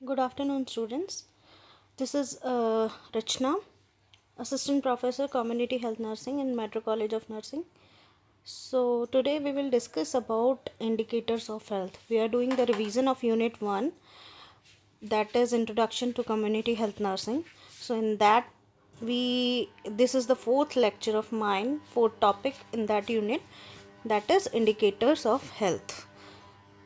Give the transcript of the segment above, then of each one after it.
Good afternoon, students. This is Rachna, Assistant Professor, Community Health Nursing in Metro College of Nursing. So today we will discuss about indicators of health. We are doing the revision of Unit 1, that is Introduction to Community Health Nursing. So in that this is the fourth lecture of mine, fourth topic in that unit, that is indicators of health.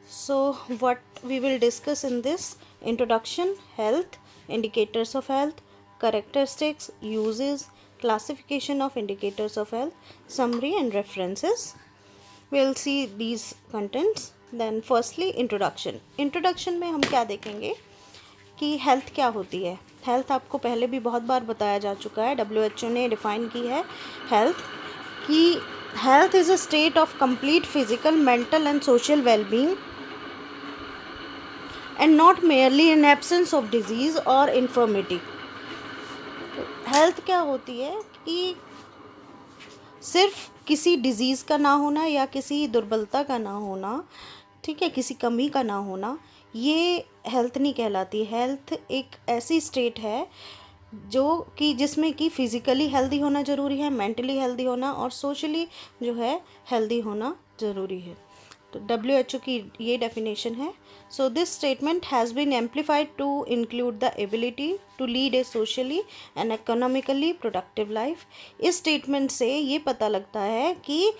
So, what we will discuss in this introduction: health, indicators of health, characteristics, uses, classification of indicators of health, summary and references. We will see these contents. Then, firstly, introduction. Introduction में हम क्या देखेंगे कि health क्या होती है. Health आपको पहले भी बहुत बार बताया जा चुका है. WHO ने डिफाइन की है हेल्थ कि health is a state of complete physical, mental and social wellbeing and not merely an absence of disease or infirmity. Health क्या होती है कि सिर्फ किसी डिजीज़ का ना होना या किसी दुर्बलता का ना होना, ठीक है, किसी कमी का ना होना, ये हेल्थ नहीं कहलाती. हेल्थ एक ऐसी स्टेट है जो कि जिसमें कि फिज़िकली हेल्दी होना ज़रूरी है, मेंटली हेल्दी होना और सोशली जो है हेल्दी होना ज़रूरी है. तो WHO की ये डेफिनेशन है. So this statement has been amplified to include the ability to lead a socially and economically productive life. इस स्टेटमेंट से ये पता लगता है कि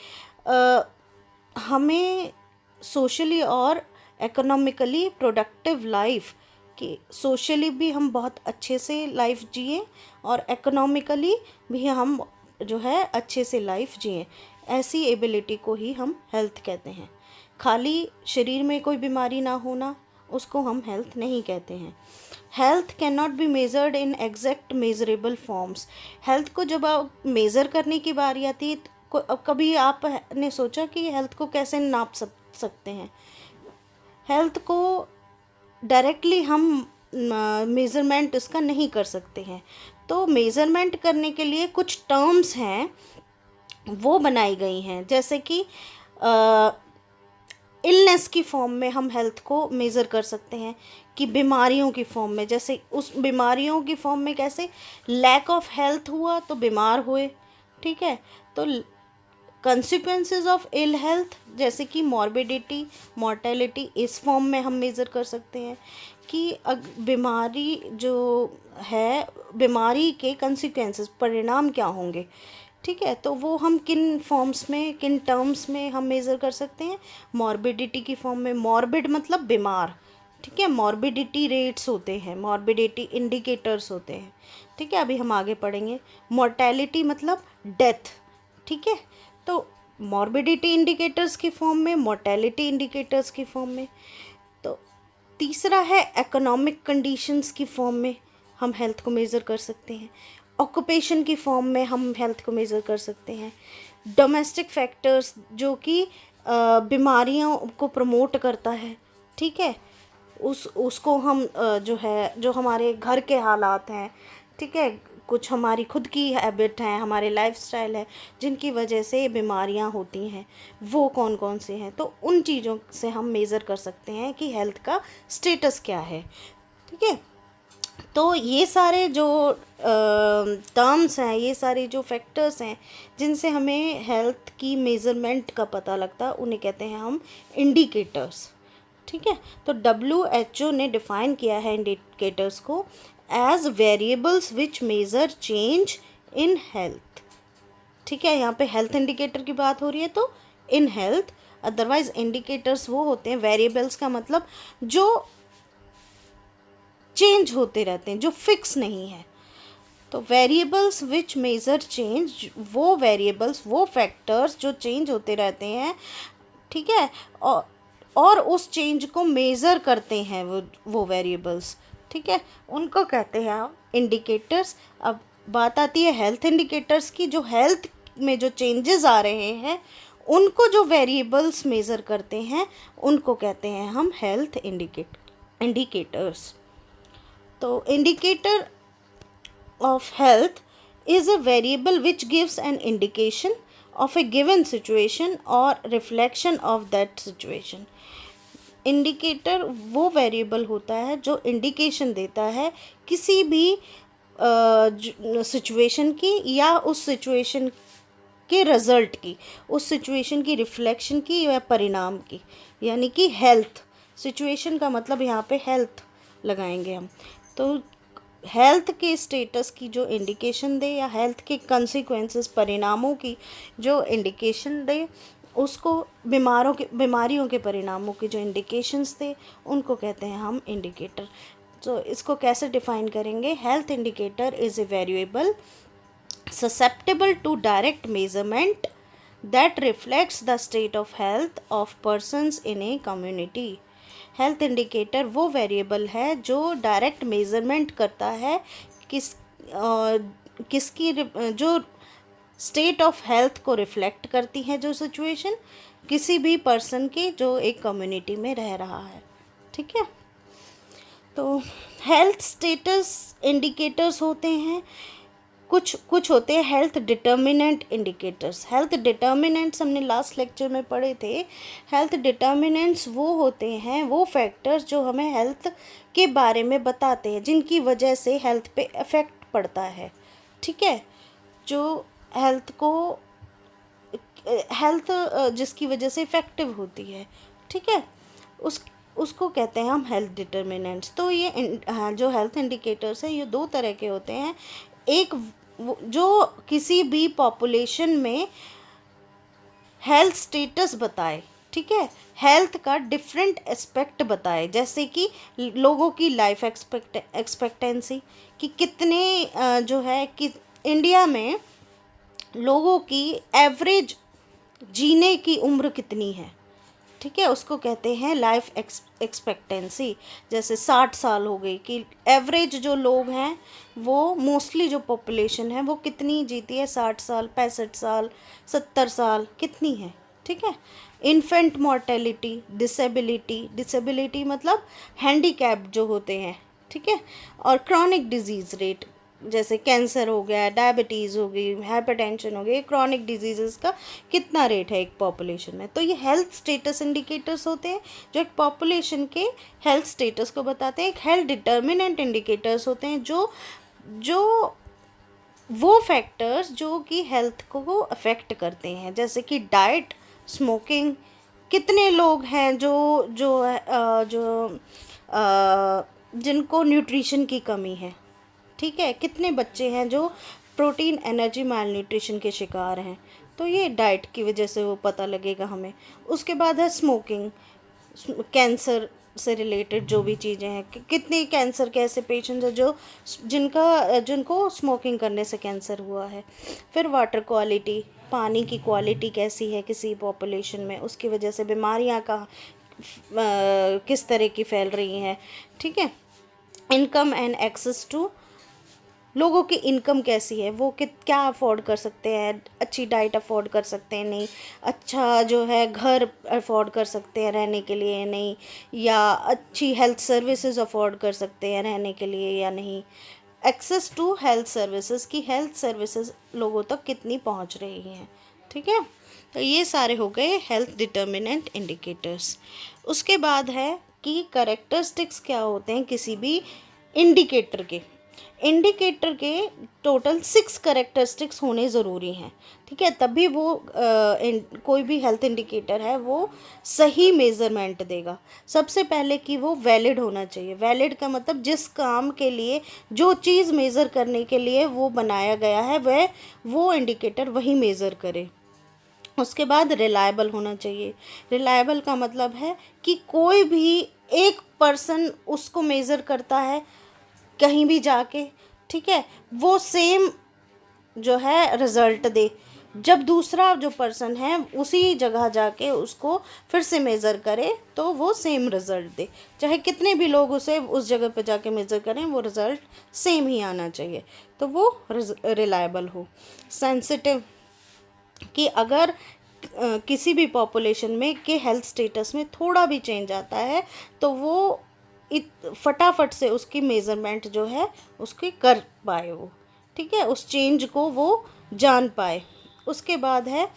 हमें सोशली और इकोनॉमिकली प्रोडक्टिव लाइफ कि सोशली भी हम बहुत अच्छे से लाइफ जिए और इकोनॉमिकली भी हम जो है अच्छे से लाइफ जिए. ऐसी एबिलिटी को ही हम हेल्थ कहते हैं. खाली शरीर में कोई बीमारी ना होना उसको हम हेल्थ नहीं कहते हैं. Health can not be measured in exact measurable forms. Health को जब आप मेज़र करने की बारी आती है तो कभी आपने सोचा कि हेल्थ को कैसे नाप सकते हैं. हेल्थ को डायरेक्टली हम मेज़रमेंट इसका नहीं कर सकते हैं. तो मेज़रमेंट करने के लिए कुछ टर्म्स हैं वो बनाई गई हैं. जैसे कि इलनेस की फॉर्म में हम हेल्थ को मेज़र कर सकते हैं कि बीमारियों की फॉर्म में, जैसे उस बीमारियों की फॉर्म में कैसे लैक ऑफ हेल्थ हुआ तो बीमार हुए, ठीक है. तो कंसिक्वेंसेस ऑफ इल हेल्थ जैसे कि मॉर्बिडिटी, मॉर्टेलिटी, इस फॉर्म में हम मेज़र कर सकते हैं कि बीमारी जो है, बीमारी के कंसिक्वेंसेस, परिणाम क्या होंगे, ठीक है. तो वो हम किन फॉर्म्स में, किन टर्म्स में हम मेज़र कर सकते हैं. मॉर्बिडिटी की फॉर्म में, मॉर्बिड मतलब बीमार, ठीक है. मॉर्बिडिटी रेट्स होते हैं, मॉर्बिडिटी इंडिकेटर्स होते हैं, ठीक है. अभी हम आगे पढ़ेंगे. मॉर्टेलिटी मतलब डेथ, ठीक है. तो मॉर्बिडिटी इंडिकेटर्स की फॉर्म में, मॉर्टेलिटी इंडिकेटर्स की फॉर्म में. तो तीसरा है इकोनॉमिक कंडीशंस की फॉर्म में हम हेल्थ को मेज़र कर सकते हैं. ऑक्यूपेशन की फॉर्म में हम हेल्थ को मेज़र कर सकते हैं. डोमेस्टिक फैक्टर्स जो कि बीमारियों को प्रमोट करता है, ठीक है, उसको हम जो है, जो हमारे घर के हालात हैं, ठीक है, कुछ हमारी खुद की हैबिट हैं, हमारे लाइफस्टाइल है जिनकी वजह से बीमारियां होती हैं, वो कौन कौन से हैं. तो उन चीज़ों से हम मेज़र कर सकते हैं कि हेल्थ का स्टेटस क्या है, ठीक है. तो ये सारे जो टर्म्स हैं, ये सारे जो फैक्टर्स हैं जिनसे हमें हेल्थ की मेज़रमेंट का पता लगता है, उन्हें कहते हैं हम इंडिकेटर्स, ठीक है. तो WHO ने डिफ़ाइन किया है इंडिकेटर्स को as variables which measure change in health, ठीक है. यहाँ पे हेल्थ इंडिकेटर की बात हो रही है तो इन हेल्थ. अदरवाइज इंडिकेटर्स वो होते हैं, वेरिएबल्स का मतलब जो चेंज होते रहते हैं, जो फिक्स नहीं है. तो वेरिएबल्स विच मेज़र चेंज, वो वेरिएबल्स, वो फैक्टर्स जो चेंज होते रहते हैं, ठीक है, और उस चेंज को मेज़र करते हैं वो वेरिएबल्स, ठीक है, उनको कहते हैं हम इंडिकेटर्स. अब बात आती है हेल्थ इंडिकेटर्स की. जो हेल्थ में जो चेंजेस आ रहे हैं उनको जो वेरिएबल्स मेज़र करते हैं उनको कहते हैं हम हेल्थ इंडिकेटर्स. तो indicator of health is a variable which gives an indication of a given situation or reflection of that situation. Indicator वो वेरिएबल होता है जो इंडिकेशन देता है किसी भी सिचुएशन की या उस सिचुएशन के रिजल्ट की, उस सिचुएशन की रिफ्लेक्शन की या परिणाम की, यानी कि हेल्थ। सिचुएशन का मतलब यहाँ पे हेल्थ लगाएंगे हम। तो हेल्थ के स्टेटस की जो इंडिकेशन दे या हेल्थ के कंसिक्वेंसेस, परिणामों की जो इंडिकेशन दे, उसको बीमारियों के परिणामों की जो इंडिकेशंस थे उनको कहते हैं हम इंडिकेटर। तो इसको कैसे डिफाइन करेंगे? Health indicator is a variable susceptible to direct measurement that reflects the state of health of persons in a community। Health indicator वो वेरिएबल है जो डायरेक्ट मेजरमेंट करता है किसकी जो स्टेट ऑफ हेल्थ को रिफ्लेक्ट करती है, जो सिचुएशन किसी भी पर्सन की जो एक कम्युनिटी में रह रहा है। ठीक है, तो हेल्थ स्टेटस इंडिकेटर्स होते हैं, कुछ होते हैं health determinant indicators. Health determinants हमने लास्ट लेक्चर में पढ़े थे। हेल्थ डिटर्मिनेंट्स वो होते हैं, वो फैक्टर्स जो हमें हेल्थ के बारे में बताते हैं, जिनकी वजह से हेल्थ पे इफ़ेक्ट पड़ता है। ठीक है, जो हेल्थ जिसकी वजह से इफ़ेक्टिव होती है। ठीक है, उसको कहते हैं हम हेल्थ डिटर्मिनेंट्स। तो ये जो हेल्थ इंडिकेटर्स हैं ये दो तरह के होते हैं। एक जो किसी भी पॉपुलेशन में हेल्थ स्टेटस बताए, ठीक है, हेल्थ का डिफरेंट एस्पेक्ट बताए, जैसे कि लोगों की लाइफ एक्सपेक्टेंसी कि कितने जो है कि इंडिया में लोगों की एवरेज जीने की उम्र कितनी है। ठीक है, उसको कहते हैं लाइफ एक्सपेक्टेंसी। जैसे 60 साल हो गई कि एवरेज जो लोग हैं वो मोस्टली जो पॉपुलेशन है वो कितनी जीती है, 60 साल, 65 साल, 70 साल कितनी है। ठीक है, इन्फेंट मॉर्टेलिटी, डिसेबिलिटी मतलब हैंडीकैप जो होते हैं। ठीक है, और क्रॉनिक डिजीज़ रेट, जैसे कैंसर हो गया, डायबिटीज़ हो गई, हाइपरटेंशन हो गई, क्रॉनिक डिजीज़ का कितना रेट है एक पॉपुलेशन में। तो ये हेल्थ स्टेटस इंडिकेटर्स होते हैं जो एक पॉपुलेशन के हेल्थ स्टेटस को बताते हैं। एक हेल्थ डिटर्मिनेंट इंडिकेटर्स होते हैं जो वो फैक्टर्स जो कि हेल्थ को अफेक्ट करते हैं, जैसे कि डाइट, स्मोकिंग, कितने लोग हैं जो जिनको न्यूट्रिशन की कमी है। ठीक है, कितने बच्चे हैं जो प्रोटीन एनर्जी माल न्यूट्रिशन के शिकार हैं। तो ये डाइट की वजह से वो पता लगेगा हमें। उसके बाद है स्मोकिंग, कैंसर से रिलेटेड जो भी चीज़ें हैं, कितने कैंसर के ऐसे पेशेंट्स हैं जिनको स्मोकिंग करने से कैंसर हुआ है। फिर वाटर क्वालिटी, पानी की क्वालिटी कैसी है किसी पॉपुलेशन में, उसकी वजह से बीमारियां किस तरह की फैल रही हैं। ठीक है, इनकम एंड एक्सेस टू, लोगों की इनकम कैसी है, वो क्या अफोर्ड कर सकते हैं, अच्छी डाइट अफोर्ड कर सकते हैं नहीं, अच्छा जो है घर अफोर्ड कर सकते हैं रहने के लिए नहीं, या अच्छी हेल्थ सर्विसेज अफोर्ड कर सकते हैं रहने के लिए या नहीं। एक्सेस टू हेल्थ सर्विसेज की हेल्थ सर्विसेज लोगों तक कितनी पहुंच रही हैं। ठीक है, तो ये सारे हो गए हेल्थ डिटर्मिनेंट इंडिकेटर्स। उसके बाद है कि कैरेक्टरिस्टिक्स क्या होते हैं किसी भी इंडिकेटर के टोटल 6 कैरेक्टरिस्टिक्स होने ज़रूरी हैं। ठीक है, तभी वो कोई भी हेल्थ इंडिकेटर है वो सही मेज़रमेंट देगा। सबसे पहले कि वो वैलिड होना चाहिए। वैलिड का मतलब जिस काम के लिए, जो चीज़ मेज़र करने के लिए वो बनाया गया है वो इंडिकेटर वही मेज़र करे। उसके बाद रिलायबल होना चाहिए। रिलायबल का मतलब है कि कोई भी एक पर्सन उसको मेज़र करता है कहीं भी जाके, ठीक है, वो सेम जो है रिज़ल्ट दे, जब दूसरा जो पर्सन है उसी जगह जाके उसको फिर से मेज़र करे तो वो सेम रिज़ल्ट दे। चाहे कितने भी लोग उसे उस जगह पे जाके मेज़र करें, वो रिज़ल्ट सेम ही आना चाहिए, तो वो रिलायबल हो। सेंसिटिव, कि अगर किसी भी पॉपुलेशन में के हेल्थ स्टेटस में थोड़ा भी चेंज आता है तो वो फटाफट से उसकी मेज़रमेंट जो है उसकी कर पाए वो। ठीक है, उस चेंज को वो जान पाए। उसके बाद है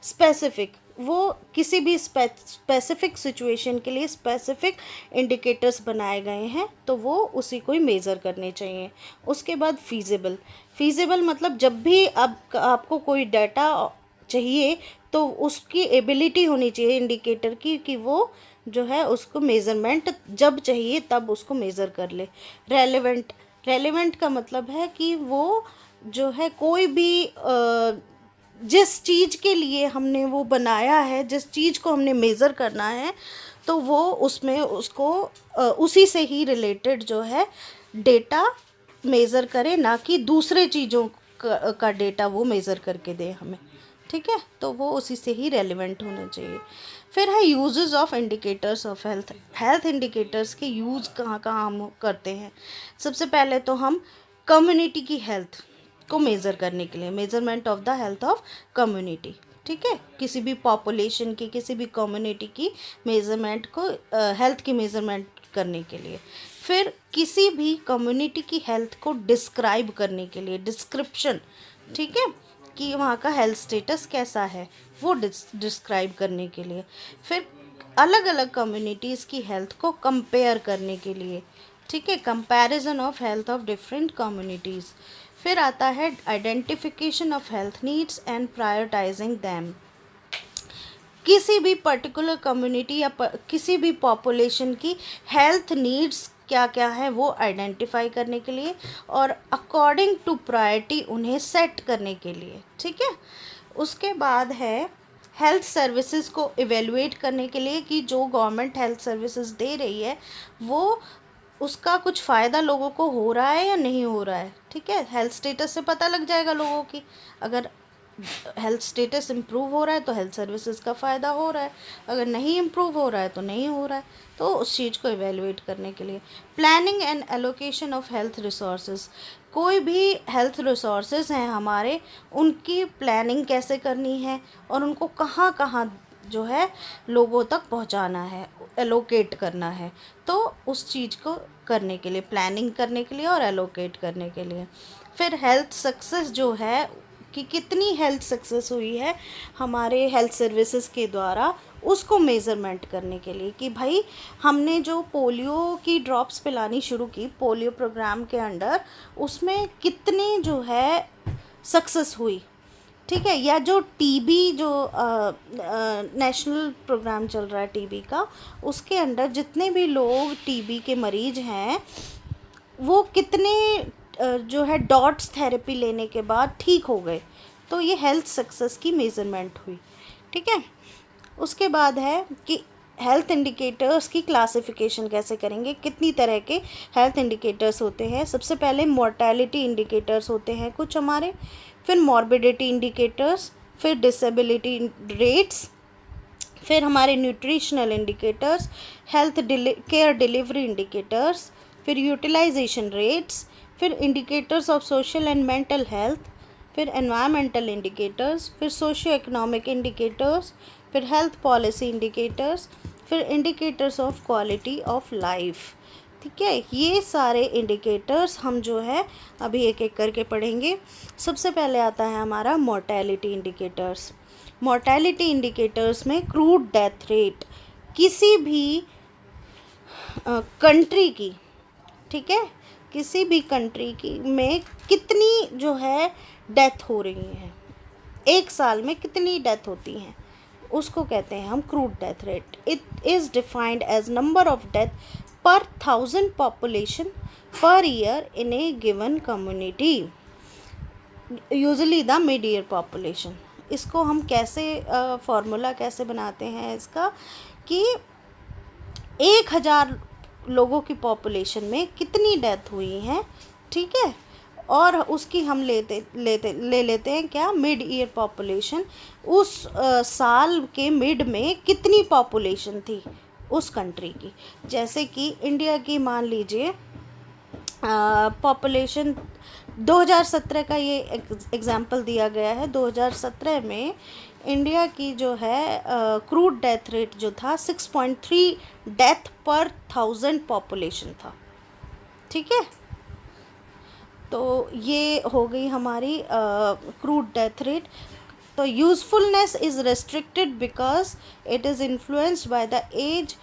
स्पेसिफिक, वो किसी भी स्पेसिफिक सिचुएशन के लिए स्पेसिफिक इंडिकेटर्स बनाए गए हैं, तो वो उसी को ही मेज़र करने चाहिए। उसके बाद फीजिबल मतलब जब भी आपको कोई डाटा चाहिए तो उसकी एबिलिटी होनी चाहिए इंडिकेटर की कि वो जो है उसको मेज़रमेंट जब चाहिए तब उसको मेज़र कर ले। रेलेवेंट का मतलब है कि वो जो है कोई भी जिस चीज़ के लिए हमने वो बनाया है, जिस चीज़ को हमने मेज़र करना है, तो वो उसमें उसको उसी से ही रिलेटेड जो है डेटा मेज़र करे, ना कि दूसरे चीज़ों का डेटा वो मेज़र करके दे हमें। ठीक है, तो वो उसी से ही रेलिवेंट होना चाहिए। फिर है uses of indicators of health indicators के यूज़ कहाँ कहाँ हम करते हैं। सबसे पहले तो हम कम्युनिटी की हेल्थ को मेज़र करने के लिए, measurement of the health of community. ठीक है, किसी भी पॉपुलेशन की, किसी भी कम्युनिटी की मेज़रमेंट को, हेल्थ की मेज़रमेंट करने के लिए। फिर किसी भी कम्युनिटी की हेल्थ को डिस्क्राइब करने के लिए, डिस्क्रिप्शन, ठीक है, कि वहाँ का हेल्थ स्टेटस कैसा है वो डिस्क्राइब करने के लिए। फिर अलग अलग कम्युनिटीज़ की हेल्थ को कंपेयर करने के लिए, ठीक है, comparison of health of different communities. फिर आता है identification of health needs and prioritising them. किसी भी पर्टिकुलर कम्युनिटी या किसी भी पॉपुलेशन की हेल्थ नीड्स क्या क्या है वो आइडेंटिफाई करने के लिए और अकॉर्डिंग टू प्रायोरिटी उन्हें सेट करने के लिए। ठीक है, उसके बाद है हेल्थ सर्विसेज को इवेलुएट करने के लिए कि जो गवर्नमेंट हेल्थ सर्विसेज दे रही है वो उसका कुछ फ़ायदा लोगों को हो रहा है या नहीं हो रहा है। ठीक है, हेल्थ स्टेटस से पता लग जाएगा लोगों की, अगर हेल्थ स्टेटस इम्प्रूव हो रहा है तो हेल्थ सर्विसेज का फ़ायदा हो रहा है, अगर नहीं इम्प्रूव हो रहा है तो नहीं हो रहा है। तो उस चीज़ को इवेलुएट करने के लिए planning and allocation of health resources, कोई भी हेल्थ रिसोर्सेज हैं हमारे, उनकी प्लानिंग कैसे करनी है और उनको कहाँ कहाँ जो है लोगों तक पहुंचाना है, एलोकेट करना है। तो उस चीज़ को करने के लिए, प्लानिंग करने के लिए और एलोकेट करने के लिए। फिर हेल्थ सक्सेस जो है कि कितनी हेल्थ सक्सेस हुई है हमारे हेल्थ सर्विसेज के द्वारा, उसको मेज़रमेंट करने के लिए कि भाई हमने जो पोलियो की ड्रॉप्स पिलानी शुरू की पोलियो प्रोग्राम के अंडर, उसमें कितनी जो है सक्सेस हुई। ठीक है, या जो टीबी जो नेशनल प्रोग्राम चल रहा है टीबी का, उसके अंडर जितने भी लोग टीबी के मरीज हैं वो कितने जो है डॉट्स थेरेपी लेने के बाद ठीक हो गए। तो ये हेल्थ सक्सेस की मेज़रमेंट हुई। ठीक है, उसके बाद है कि हेल्थ इंडिकेटर्स की क्लासिफिकेशन कैसे करेंगे, कितनी तरह के हेल्थ इंडिकेटर्स होते हैं। सबसे पहले मोर्टेलिटी इंडिकेटर्स होते हैं कुछ हमारे, फिर मॉर्बिडिटी इंडिकेटर्स, फिर डिसेबिलिटी रेट्स, फिर हमारे nutritional indicators, health care delivery indicators, फिर यूटिलाइजेशन रेट्स, फिर indicators of social and mental health, फिर एनवायरमेंटल इंडिकेटर्स, फिर सोशियो इकोनॉमिक इंडिकेटर्स, फिर हेल्थ पॉलिसी इंडिकेटर्स, फिर indicators of quality of life. ठीक है, ये सारे इंडिकेटर्स हम जो है अभी एक एक करके पढ़ेंगे। सबसे पहले आता है हमारा मोर्टेलिटी इंडिकेटर्स। मोर्टेलिटी इंडिकेटर्स में क्रूड डेथ रेट, किसी भी कंट्री की, ठीक है, किसी भी कंट्री की में कितनी जो है डेथ हो रही है, एक साल में कितनी डेथ होती हैं, उसको कहते हैं हम crude death rate. It is defined as number of death per 1000 population per year in a given community, usually the mid year population. इसको हम कैसे फार्मूला कैसे बनाते हैं इसका कि 1000 लोगों की पॉपुलेशन में कितनी डेथ हुई हैं, ठीक है, और उसकी हम ले लेते हैं क्या, मिड ईयर पॉपुलेशन, उस साल के मिड में कितनी पॉपुलेशन थी उस कंट्री की। जैसे कि इंडिया की मान लीजिए पॉपुलेशन 2017 का ये एग्जाम्पल दिया गया है। 2017 में इंडिया की जो है क्रूड डेथ रेट जो था 6.3 डेथ पर 1000 पॉपुलेशन था। ठीक है, तो ये हो गई हमारी क्रूड डेथ रेट। तो usefulness is restricted because it is influenced by the age,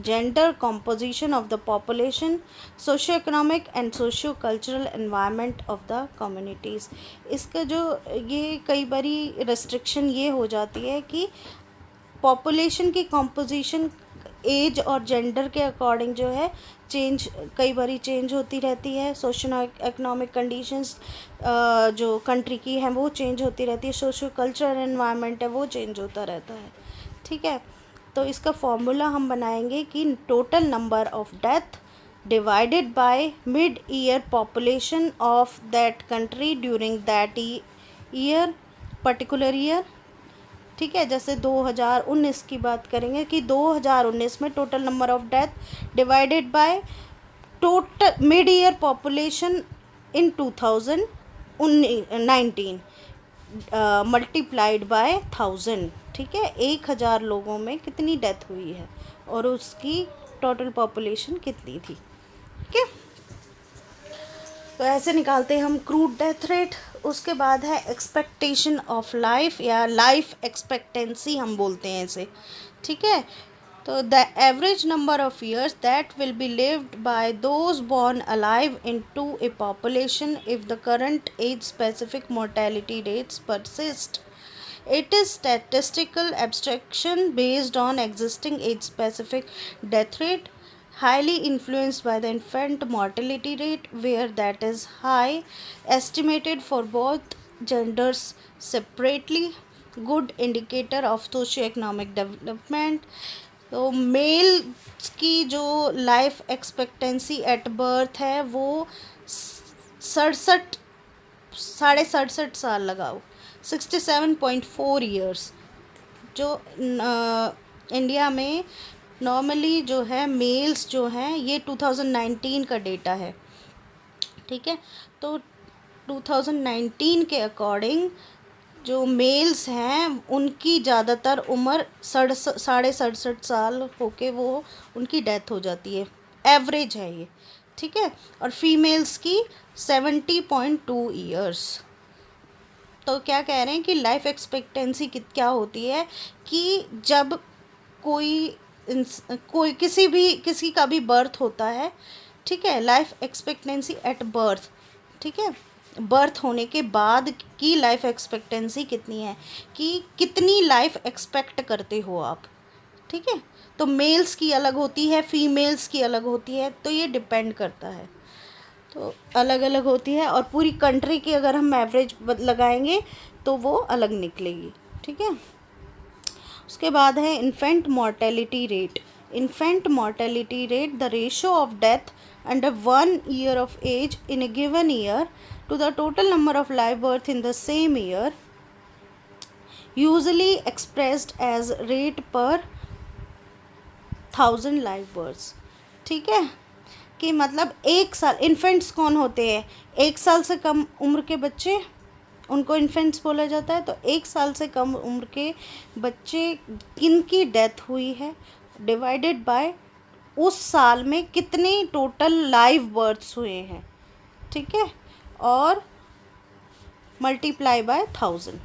gender composition of the population, socio-economic and socio-cultural environment of the communities. इसका जो ये कई बारी restriction ये हो जाती है कि population की composition एज और जेंडर के अकॉर्डिंग जो है चेंज, कई बारी चेंज होती रहती है. सोशल इकोनॉमिक कंडीशंस जो कंट्री की हैं वो चेंज होती रहती है. सोशो कल्चरल एनवायरनमेंट है वो चेंज होता रहता है. ठीक है, तो इसका फॉर्मूला हम बनाएंगे कि total number of death divided by mid year population of that country during that year, particular year. ठीक है, जैसे 2019 की बात करेंगे कि 2019 में total number of death divided by total mid year population in 2019 multiplied by 1000. ठीक है, 1000 लोगों में कितनी डेथ हुई है और उसकी टोटल पॉपुलेशन कितनी थी. ठीक है, तो ऐसे निकालते हैं हम क्रूड डेथ रेट. उसके बाद है एक्सपेक्टेशन ऑफ लाइफ या लाइफ एक्सपेक्टेंसी हम बोलते हैं इसे. ठीक है, तो the average number of years that will be lived by those born alive into a population if the current age specific mortality rates persist. It is statistical abstraction based on existing age-specific death rate, highly influenced by the infant mortality rate, where that is high, estimated for both genders separately, good indicator of socio-economic development. तो mail की जो life expectancy at birth है वो 67 साल लगाओ, 67.4 years. जो India में normally जो है मेल्स जो हैं, ये 2019 का डेटा है. ठीक है, तो 2019 के अकॉर्डिंग जो मेल्स हैं उनकी ज़्यादातर उम्र 67.5 साल होके वो उनकी डेथ हो जाती है. एवरेज है ये. ठीक है, और फीमेल्स की 70.2 ईयर्स. तो क्या कह रहे हैं कि लाइफ एक्सपेक्टेंसी क्या होती है कि जब कोई किसी का भी बर्थ होता है. ठीक है, लाइफ एक्सपेक्टेंसी एट बर्थ. ठीक है, बर्थ होने के बाद की लाइफ एक्सपेक्टेंसी कितनी है, कि कितनी लाइफ एक्सपेक्ट करते हो आप. ठीक है, तो मेल्स की अलग होती है, फीमेल्स की अलग होती है, तो ये डिपेंड करता है, तो अलग अलग होती है. और पूरी कंट्री की अगर हम एवरेज लगाएंगे तो वो अलग निकलेगी. ठीक है, उसके बाद है infant mortality rate. Infant mortality rate the ratio of death under 1 year of age in a given year to the total number of live birth in the same year, usually expressed as rate per 1000 live births. ठीक है, कि मतलब 1 साल, infants कौन होते हैं, 1 साल से कम उम्र के बच्चे, उनको इन्फेंट्स बोला जाता है. तो 1 साल से कम उम्र के बच्चे किनकी डेथ हुई है डिवाइडेड बाय उस साल में कितने टोटल लाइव बर्थ्स हुए हैं. ठीक है, और मल्टीप्लाई बाय 1000.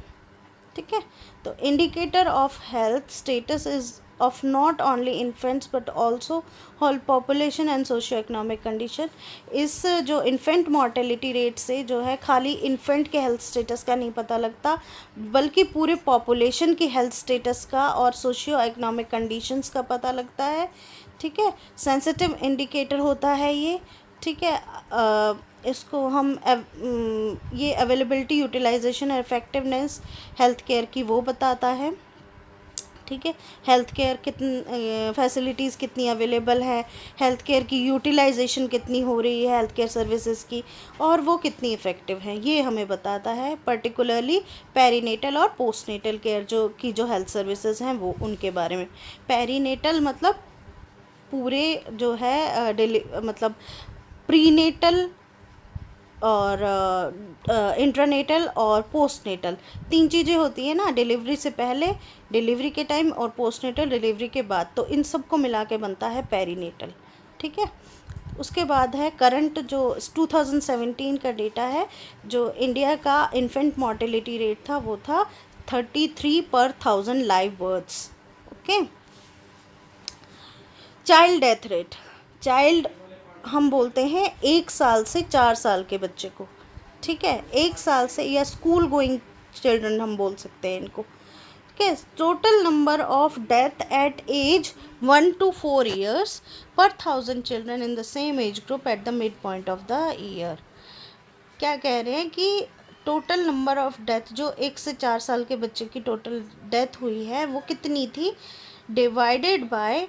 ठीक है, तो indicator of health status is of not only infants but also whole population and socio-economic condition. इस जो इन्फेंट मोर्टेलिटी रेट से जो है खाली इन्फेंट के हेल्थ स्टेटस का नहीं पता लगता, बल्कि पूरे पॉपुलेशन की हेल्थ स्टेटस का और सोशियो इकोनॉमिक कंडीशंस का पता लगता है. ठीक है, सेंसिटिव इंडिकेटर होता है ये. ठीक है, इसको हम ये availability, utilization, effectiveness health care की वो बताता है. ठीक है, हेल्थ केयर कितनी फैसिलिटीज़ कितनी अवेलेबल है, हेल्थ केयर की यूटिलाइजेशन कितनी हो रही है हेल्थ केयर सर्विसेज की, और वो कितनी इफ़ेक्टिव है, ये हमें बताता है. पर्टिकुलरली पेरीनेटल और पोस्टनेटल केयर जो हेल्थ सर्विसेज हैं वो उनके बारे में. पेरीनेटल मतलब पूरे जो है मतलब प्रीनेटल और इंट्रानेटल और पोस्टनेटल 3 चीज़ें होती हैं ना, डिलीवरी से पहले, डिलीवरी के टाइम और पोस्टनेटल डिलीवरी के बाद. तो इन सब को मिला के बनता है पेरीनेटल. ठीक है, उसके बाद है करंट जो 2017 का डेटा है, जो इंडिया का इन्फेंट मोर्टेलिटी रेट था वो था 33 per 1000 live births. Okay. Child death rate, child हम बोलते हैं 1 साल से 4 साल के बच्चे को, ठीक है, 1 साल से, या स्कूल गोइंग चिल्ड्रन हम बोल सकते हैं इनको। Okay, total number of death at age 1 to 4 years per 1000 children in the same age group at the midpoint of the year। क्या कह रहे हैं कि टोटल नंबर ऑफ डेथ जो 1 से 4 साल के बच्चे की टोटल डेथ हुई है वो कितनी थी, डिवाइडेड बाय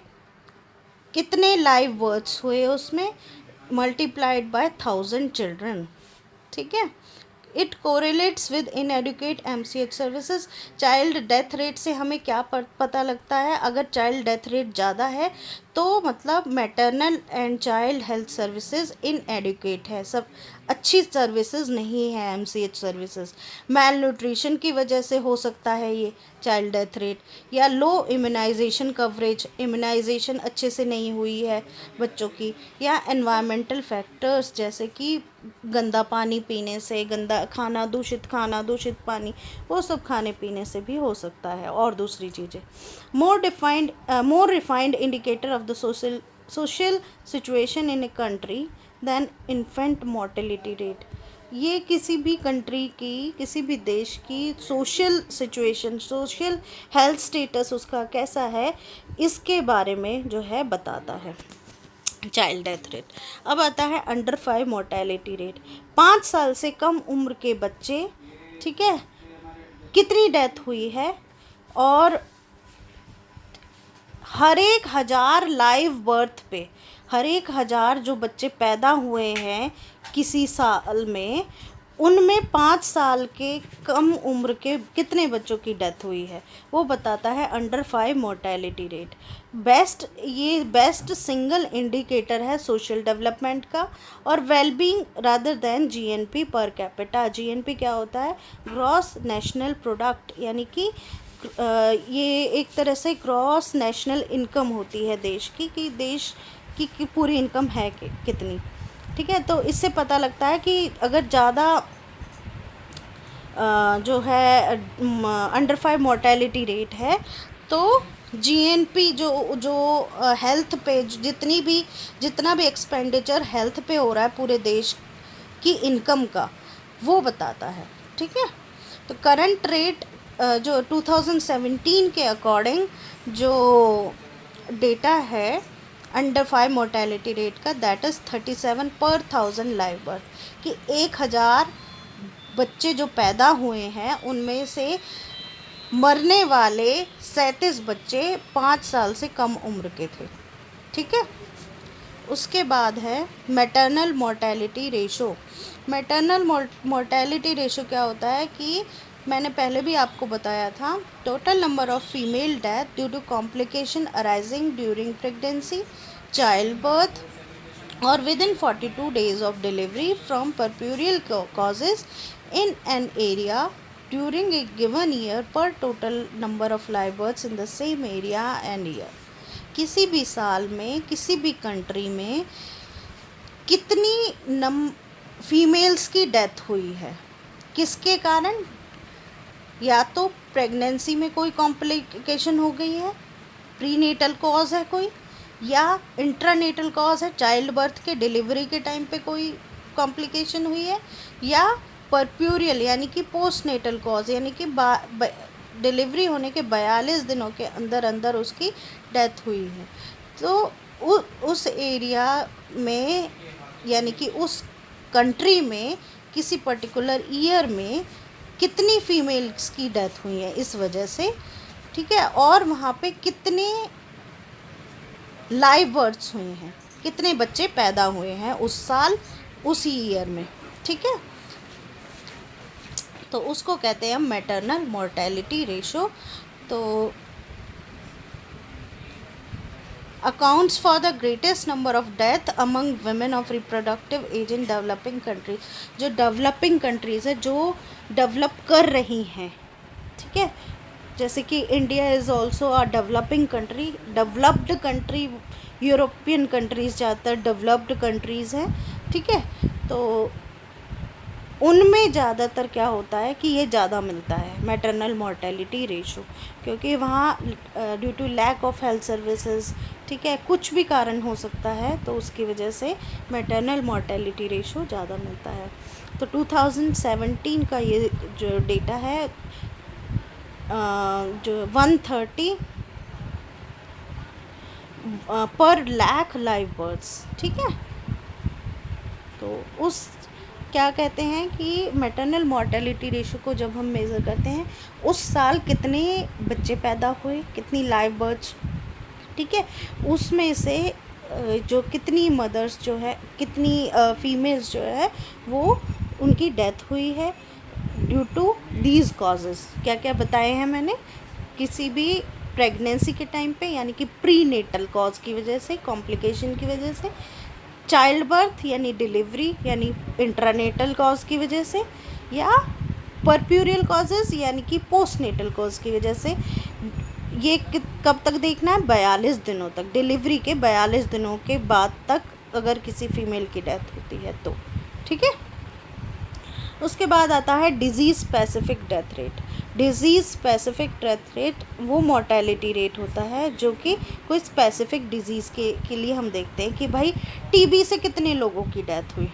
कितने लाइव बर्थ्स हुए उसमें, मल्टीप्लाइड बाय 1000 चिल्ड्रन। ठीक है। It correlates with inadequate MCH services. Child death rate से हमें क्या पता लगता है, अगर चाइल्ड डेथ रेट ज़्यादा है तो मतलब maternal and child health services inadequate है, सब अच्छी सर्विसेज नहीं है MCH सर्विसेज। मैल न्यूट्रिशन की वजह से हो सकता है ये चाइल्ड डेथ रेट, या लो इम्यूनाइजेशन कवरेज, इम्यूनाइजेशन अच्छे से नहीं हुई है बच्चों की, या एनवायरमेंटल फैक्टर्स जैसे कि गंदा पानी पीने से, गंदा खाना, दूषित पानी, वो सब खाने पीने से भी हो सकता है, और दूसरी चीज़ें। More refined indicator of the social situation in a country than infant mortality rate. ये किसी भी कंट्री की, किसी भी देश की social situation, social health status उसका कैसा है, इसके बारे में जो है बताता है चाइल्ड डेथ रेट। अब आता है अंडर 5 मोर्टेलिटी रेट। 5 साल से कम उम्र के बच्चे, ठीक है, कितनी डेथ हुई है, और हर एक 1000 लाइव बर्थ पे, हर एक 1000 जो बच्चे पैदा हुए हैं किसी साल में, उनमें 5 साल के कम उम्र के कितने बच्चों की डेथ हुई है, वो बताता है अंडर 5 मोर्टेलिटी रेट। ये बेस्ट सिंगल इंडिकेटर है सोशल डेवलपमेंट का और wellbeing rather than GNP per capita. GNP क्या होता है, ग्रॉस नेशनल प्रोडक्ट, यानी कि ये एक तरह से ग्रॉस नेशनल इनकम होती है देश की, कि देश की पूरी इनकम है कितनी। ठीक है, तो इससे पता लगता है कि अगर ज़्यादा जो है अंडर 5 मोर्टेलिटी रेट है तो GNP जो हेल्थ पे जितना भी एक्सपेंडिचर हेल्थ पे हो रहा है पूरे देश की इनकम का, वो बताता है। ठीक है, तो करंट रेट जो 2017 के अकॉर्डिंग जो डेटा है अंडर 5 मोर्टेलिटी रेट का, दैट इज़ 37 पर 1000 लाइव बर्थ, कि 1000 बच्चे जो पैदा हुए हैं उनमें से मरने वाले 37 बच्चे 5 साल से कम उम्र के थे। ठीक है, उसके बाद है maternal mortality ratio. Maternal mortality ratio क्या होता है कि मैंने पहले भी आपको बताया था, total number of female death due to complication arising during pregnancy, child birth और within 42 days of delivery from puerperal causes in an area during a given year per total number of live births in the same area and year। किसी भी साल में किसी भी country में कितनी females की डेथ हुई है, किसके कारण, या तो प्रेगनेंसी में कोई कॉम्प्लिकेशन हो गई है, प्रीनेटल कॉज है कोई, या इंट्रानेटल कॉज है, चाइल्ड बर्थ के डिलीवरी के टाइम पे कोई कॉम्प्लिकेशन हुई है, या परप्यूरियल यानी कि पोस्टनेटल कॉज, यानी कि डिलीवरी होने के 42 दिनों के अंदर अंदर उसकी डेथ हुई है। तो उस एरिया में यानी कि उस कंट्री में किसी पर्टिकुलर ईयर में कितनी फीमेल्स की डेथ हुई है इस वजह से। ठीक है, और वहाँ पे कितने लाइव बर्थ्स हुए हैं, कितने बच्चे पैदा हुए हैं उस साल उसी ईयर में। ठीक है, तो उसको कहते हैं हम मैटरनल मोर्टेलिटी रेशो। तो accounts for the greatest number of death among women of reproductive age in developing countries. जो डेवलपिंग कंट्रीज़ है, जो डेवलप कर रही हैं, ठीक है, जैसे कि India is also a developing country, developed country, European countries ज़्यादातर डेवलप्ड कंट्रीज़ हैं। ठीक है, तो उनमें ज़्यादातर क्या होता है कि ये ज़्यादा मिलता है मैटरनल मॉर्टेलिटी रेशो, क्योंकि वहाँ due to lack of health services, ठीक है, कुछ भी कारण हो सकता है, तो उसकी वजह से मैटरनल मॉर्टेलिटी रेशो ज़्यादा मिलता है। तो 2017 का ये जो डेटा है जो 130 पर लाख लाइव बर्ड्स, ठीक है। तो उस क्या कहते हैं कि मैटरनल मॉर्टेलिटी रेशो को जब हम मेज़र करते हैं, उस साल कितने बच्चे पैदा हुए, कितनी लाइव बर्ड्स, ठीक है, उसमें से जो कितनी मदर्स जो है, कितनी फीमेल्स जो है वो उनकी डेथ हुई है ड्यू टू दीज कॉजेज़। क्या क्या बताए हैं मैंने, किसी भी प्रेगनेंसी के टाइम पे, यानी कि प्री नेटल कॉज की वजह से, कॉम्प्लिकेशन की वजह से, चाइल्ड बर्थ यानी डिलीवरी यानी इंट्रानेटल कॉज की वजह से, या परप्यूरियल कॉजेज़ यानी कि पोस्ट नेटल कॉज की वजह से। ये कब तक देखना है, 42 दिनों तक, डिलीवरी के 42 दिनों के बाद तक अगर किसी फीमेल की डेथ होती है तो, ठीक है। उसके बाद आता है disease specific death rate. Disease specific death rate वो मोर्टेलिटी रेट होता है जो कि कोई स्पेसिफिक डिजीज़ के लिए हम देखते हैं कि भाई टीबी से कितने लोगों की डेथ हुई,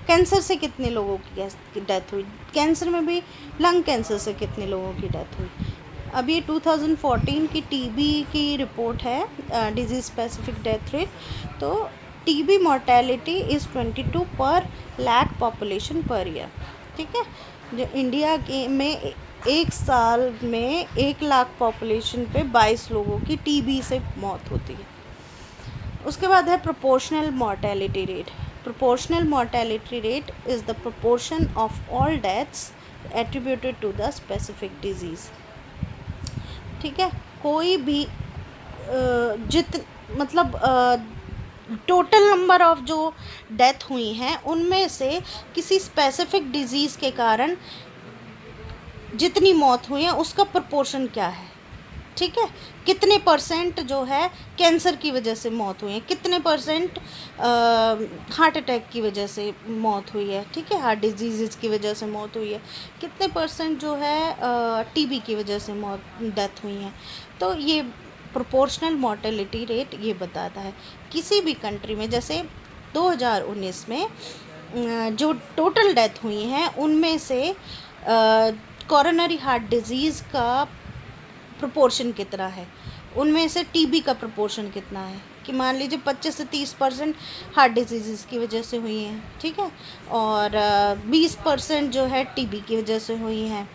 कैंसर से कितने लोगों की डेथ हुई, कैंसर में भी लंग कैंसर से कितने लोगों की डेथ हुई। अब ये 2014 की टीबी की रिपोर्ट है, डिजीज़ स्पेसिफिक डेथ रेट। तो टीबी मोर्टेलिटी इज़ 22 पर लाख पॉपुलेशन पर ईयर, ठीक है। जो इंडिया के में एक साल में 1 लाख पॉपुलेशन पे 22 लोगों की टीबी से मौत होती है। उसके बाद है proportional mortality rate. Proportional mortality rate is the proportion of all deaths attributed to the specific disease, ठीक है। कोई भी मतलब टोटल नंबर ऑफ जो डेथ हुई हैं उनमें से किसी स्पेसिफिक डिजीज़ के कारण जितनी मौत हुई है उसका प्रोपोर्शन क्या है, ठीक है। कितने परसेंट जो है कैंसर की वजह से मौत हुई है, कितने परसेंट हार्ट अटैक की वजह से मौत हुई है, ठीक है, हार्ट डिजीज़ की वजह से मौत हुई है, कितने परसेंट जो है टीबी की वजह से डेथ हुई है। तो ये प्रोपोर्शनल मॉर्टेलिटी रेट ये बताता है किसी भी कंट्री में। जैसे 2019 में जो टोटल डेथ हुई हैं उनमें से कोरोनरी हार्ट डिजीज़ का प्रोपोर्शन कितना है, उनमें से टीबी का प्रोपोर्शन कितना है, कि मान लीजिए 25 से 30% हार्ट डिजीज़ की वजह से हुई हैं, ठीक है, और 20% जो है टीबी की वजह से हुई हैं,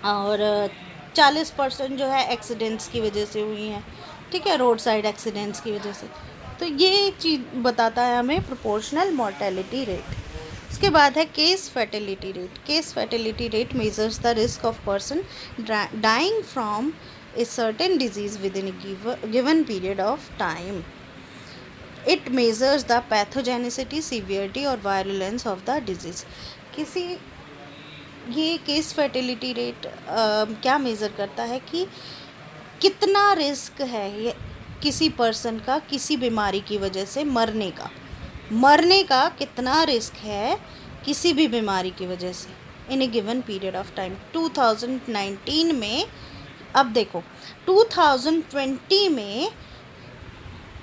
और 40% जो है एक्सीडेंट्स की वजह से हुई हैं, ठीक है, रोड साइड एक्सीडेंट्स की वजह से। तो ये चीज़ बताता है हमें प्रोपोर्शनल मॉर्टेलिटी रेट। उसके बाद है case fertility rate. Case fertility rate measures the risk of person dying from a certain disease with in given period of time. It measures the pathogenicity, severity और वायरुलेंस ऑफ द डिजीज़। ये case fertility rate क्या measure करता है कि कितना risk है ये किसी पर्सन का किसी बीमारी की वजह से मरने का कितना रिस्क है किसी भी बीमारी की वजह से इन a given period of time. 2019 में, अब देखो 2020 में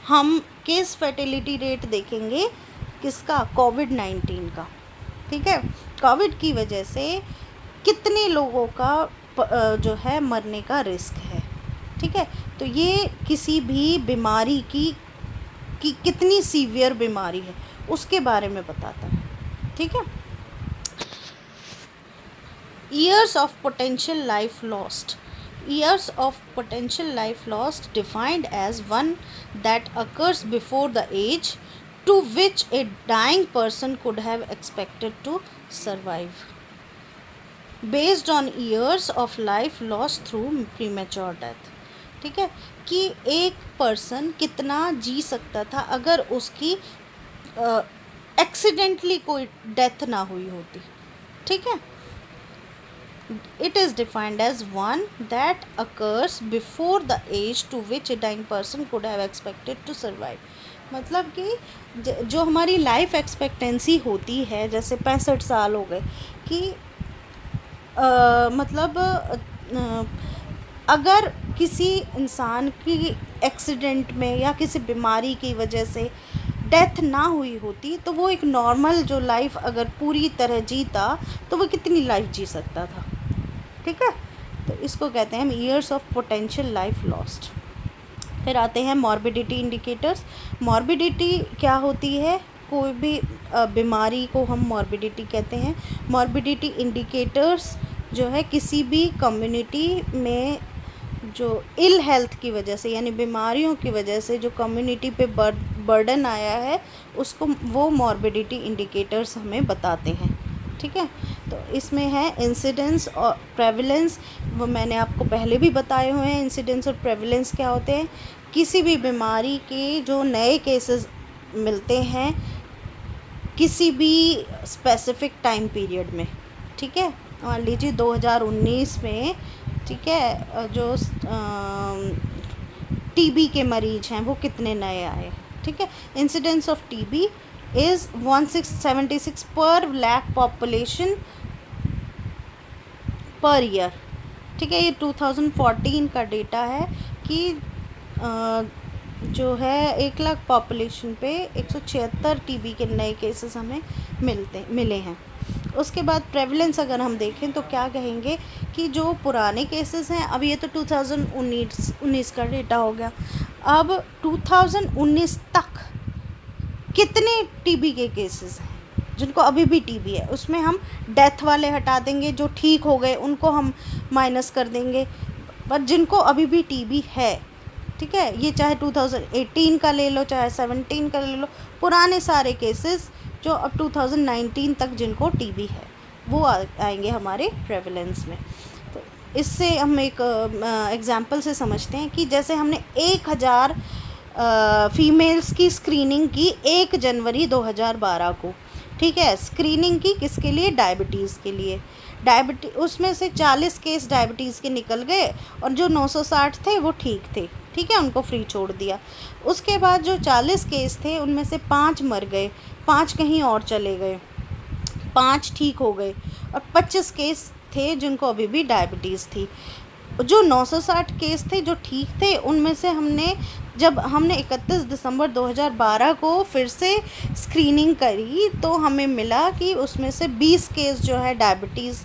हम केस फर्टिलिटी रेट देखेंगे किसका, कोविड-19 का, ठीक है। कोविड की वजह से कितने लोगों का जो है मरने का रिस्क है, ठीक है। तो ये किसी भी बीमारी की कितनी सीवियर बीमारी है उसके बारे में बताता है, ठीक है। Years of potential life lost. Years of potential life lost defined as one that occurs before the age to which a dying person could have expected to survive, based on years of life lost through premature death, ठीक है, कि एक person कितना जी सकता था अगर उसकी accidentally कोई डेथ ना हुई होती, ठीक है। It is defined as one that occurs before the age to which a dying person could have expected to survive. मतलब कि जो हमारी लाइफ एक्सपेक्टेंसी होती है, जैसे 65 साल हो गए, कि मतलब अगर किसी इंसान की एक्सीडेंट में या किसी बीमारी की वजह से डेथ ना हुई होती, तो वो एक नॉर्मल जो लाइफ अगर पूरी तरह जीता तो वो कितनी लाइफ जी सकता था। ठीक है, तो इसको कहते हैं हम years of potential life lost. फिर आते हैं मॉर्बिडिटी इंडिकेटर्स। मॉर्बिडिटी क्या होती है? कोई भी बीमारी को हम मॉर्बिडिटी कहते हैं। मॉर्बिडिटी इंडिकेटर्स जो है किसी भी कम्युनिटी में जो इल हेल्थ की वजह से, यानी बीमारियों की वजह से जो कम्युनिटी पे बर्डन आया है, उसको वो मॉर्बिडिटी इंडिकेटर्स हमें बताते हैं। ठीक है, तो इसमें है इंसिडेंस और प्रेवलेंस। वो मैंने आपको पहले भी बताए हुए हैं। इंसिडेंस और प्रेवलेंस क्या होते हैं? किसी भी बीमारी के जो नए केसेस मिलते हैं किसी भी स्पेसिफिक टाइम पीरियड में। ठीक है, मान लीजिए 2019 में, ठीक है, जो टीबी के मरीज हैं वो कितने नए आए। ठीक है, इंसिडेंस ऑफ टीबी इज़ 1676 पर लाख पॉपुलेशन पर ईयर। ठीक है, ये 2014 का डेटा है कि जो है 1 लाख पॉपुलेशन पे 176 टीबी के नए केसेस हमें मिले हैं। उसके बाद प्रेवलेंस अगर हम देखें तो क्या कहेंगे कि जो पुराने केसेस हैं, अब ये तो 2019 का डेटा हो गया, अब 2019 तक कितने टीबी के केसेस हैं जिनको अभी भी टीबी है, उसमें हम डेथ वाले हटा देंगे, जो ठीक हो गए उनको हम माइनस कर देंगे, पर जिनको अभी भी टीबी है, ठीक है, ये चाहे 2018 का ले लो चाहे 17 का ले लो, पुराने सारे केसेस जो अब 2019 तक जिनको टीबी है वो आएंगे हमारे प्रेवलेंस में। तो इससे हम एक एग्जांपल से समझते हैं कि जैसे हमने 1000 फीमेल्स की स्क्रीनिंग की 1 जनवरी 2012 को। ठीक है, स्क्रीनिंग की किसके लिए? डायबिटीज़ के लिए। उसमें से 40 केस डायबिटीज़ के निकल गए और जो 960 थे वो ठीक थे। ठीक है, उनको फ्री छोड़ दिया। उसके बाद जो 40 केस थे उनमें से 5 मर गए, 5 कहीं और चले गए, 5 ठीक हो गए और 25 केस थे जिनको अभी भी डायबिटीज़ थी। जो 960 केस थे जो ठीक थे, उनमें से जब हमने 31 दिसंबर 2012 को फिर से स्क्रीनिंग करी तो हमें मिला कि उसमें से 20 केस जो है डायबिटीज़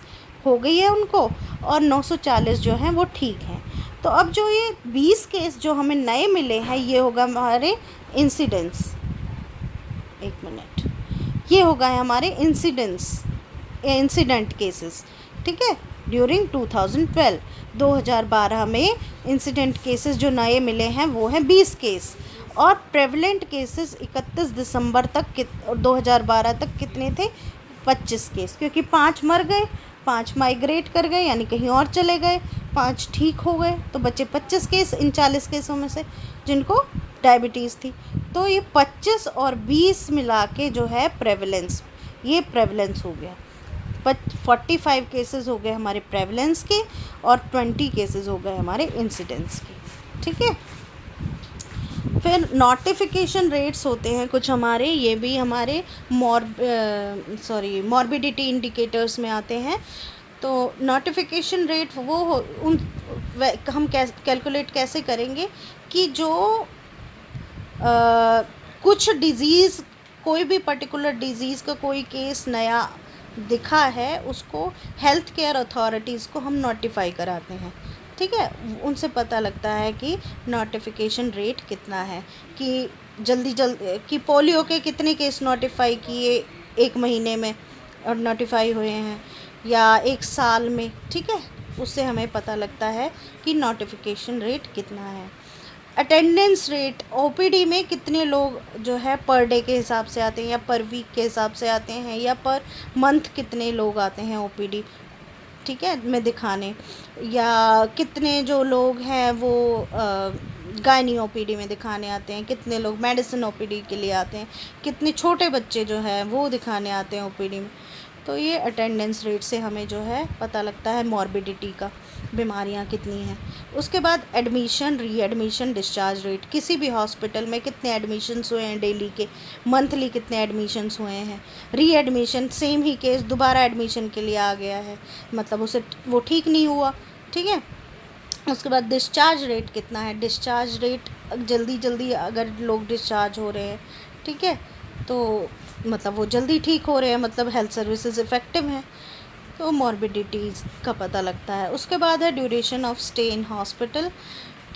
हो गई है उनको और 940 जो हैं वो ठीक हैं। तो अब जो ये 20 केस जो हमें नए मिले हैं ये होगा हमारे इंसिडेंस। एक मिनट, ये होगा हमारे इंसिडेंट केसेस। ठीक है, ड्यूरिंग 2012 में इंसिडेंट केसेस जो नए मिले हैं वो हैं 20 केस और प्रेवलेंट केसेस 31 दिसंबर तक 2012 तक कितने थे? 25 केस, क्योंकि 5 मर गए, 5 माइग्रेट कर गए यानी कहीं और चले गए, 5 ठीक हो गए, तो बचे 25 केस इन 40 केसों में से जिनको डायबिटीज़ थी। तो ये 25 और 20 मिला के जो है प्रेवलेंस, ये प्रेवलेंस हो गया। 45 केसेस हो गए हमारे प्रेवलेंस के और 20 केसेस हो गए हमारे इंसिडेंस के। ठीक है, फिर नोटिफिकेशन रेट्स होते हैं कुछ हमारे, ये भी हमारे मॉर्बिडिटी इंडिकेटर्स में आते हैं। तो नोटिफिकेशन रेट हम कैलकुलेट कैसे करेंगे कि जो कुछ डिज़ीज़, कोई भी पर्टिकुलर डिज़ीज़ का कोई केस नया दिखा है उसको हेल्थ केयर अथॉरिटीज़ को हम नोटिफाई कराते हैं। ठीक है, उनसे पता लगता है कि नोटिफिकेशन रेट कितना है, कि कि पोलियो के कितने केस नोटिफाई किए 1 महीने में और नोटिफाई हुए हैं या 1 साल में। ठीक है, उससे हमें पता लगता है कि नोटिफिकेशन रेट कितना है। अटेंडेंस रेट, ओपीडी में कितने लोग जो है पर डे के हिसाब से आते हैं या पर वीक के हिसाब से आते हैं या पर मंथ कितने लोग आते हैं ओपीडी, ठीक है, में दिखाने, या कितने जो लोग हैं वो गायनी ओपीडी में दिखाने आते हैं, कितने लोग मेडिसिन ओपीडी के लिए आते हैं, कितने छोटे बच्चे जो हैं वो दिखाने आते हैं ओपीडी में। तो ये अटेंडेंस रेट से हमें जो है पता लगता है मॉर्बिडिटी का। बीमारियां कितनी हैं। उसके बाद एडमिशन, रीएडमिशन, डिस्चार्ज रेट, किसी भी हॉस्पिटल में कितने एडमिशन्स हुए हैं डेली के, मंथली कितने एडमिशन्स हुए हैं। रीएडमिशन, सेम ही केस दोबारा एडमिशन के लिए आ गया है, मतलब उसे वो ठीक नहीं हुआ, ठीक है। उसके बाद डिस्चार्ज रेट कितना है, डिस्चार्ज रेट जल्दी जल्दी अगर लोग डिस्चार्ज हो रहे हैं, ठीक है, तो मतलब वो जल्दी ठीक हो रहे हैं, मतलब हेल्थ सर्विसेज इफ़ेक्टिव हैं, तो मॉर्बिडिटीज़ का पता लगता है। उसके बाद है duration of stay in hospital,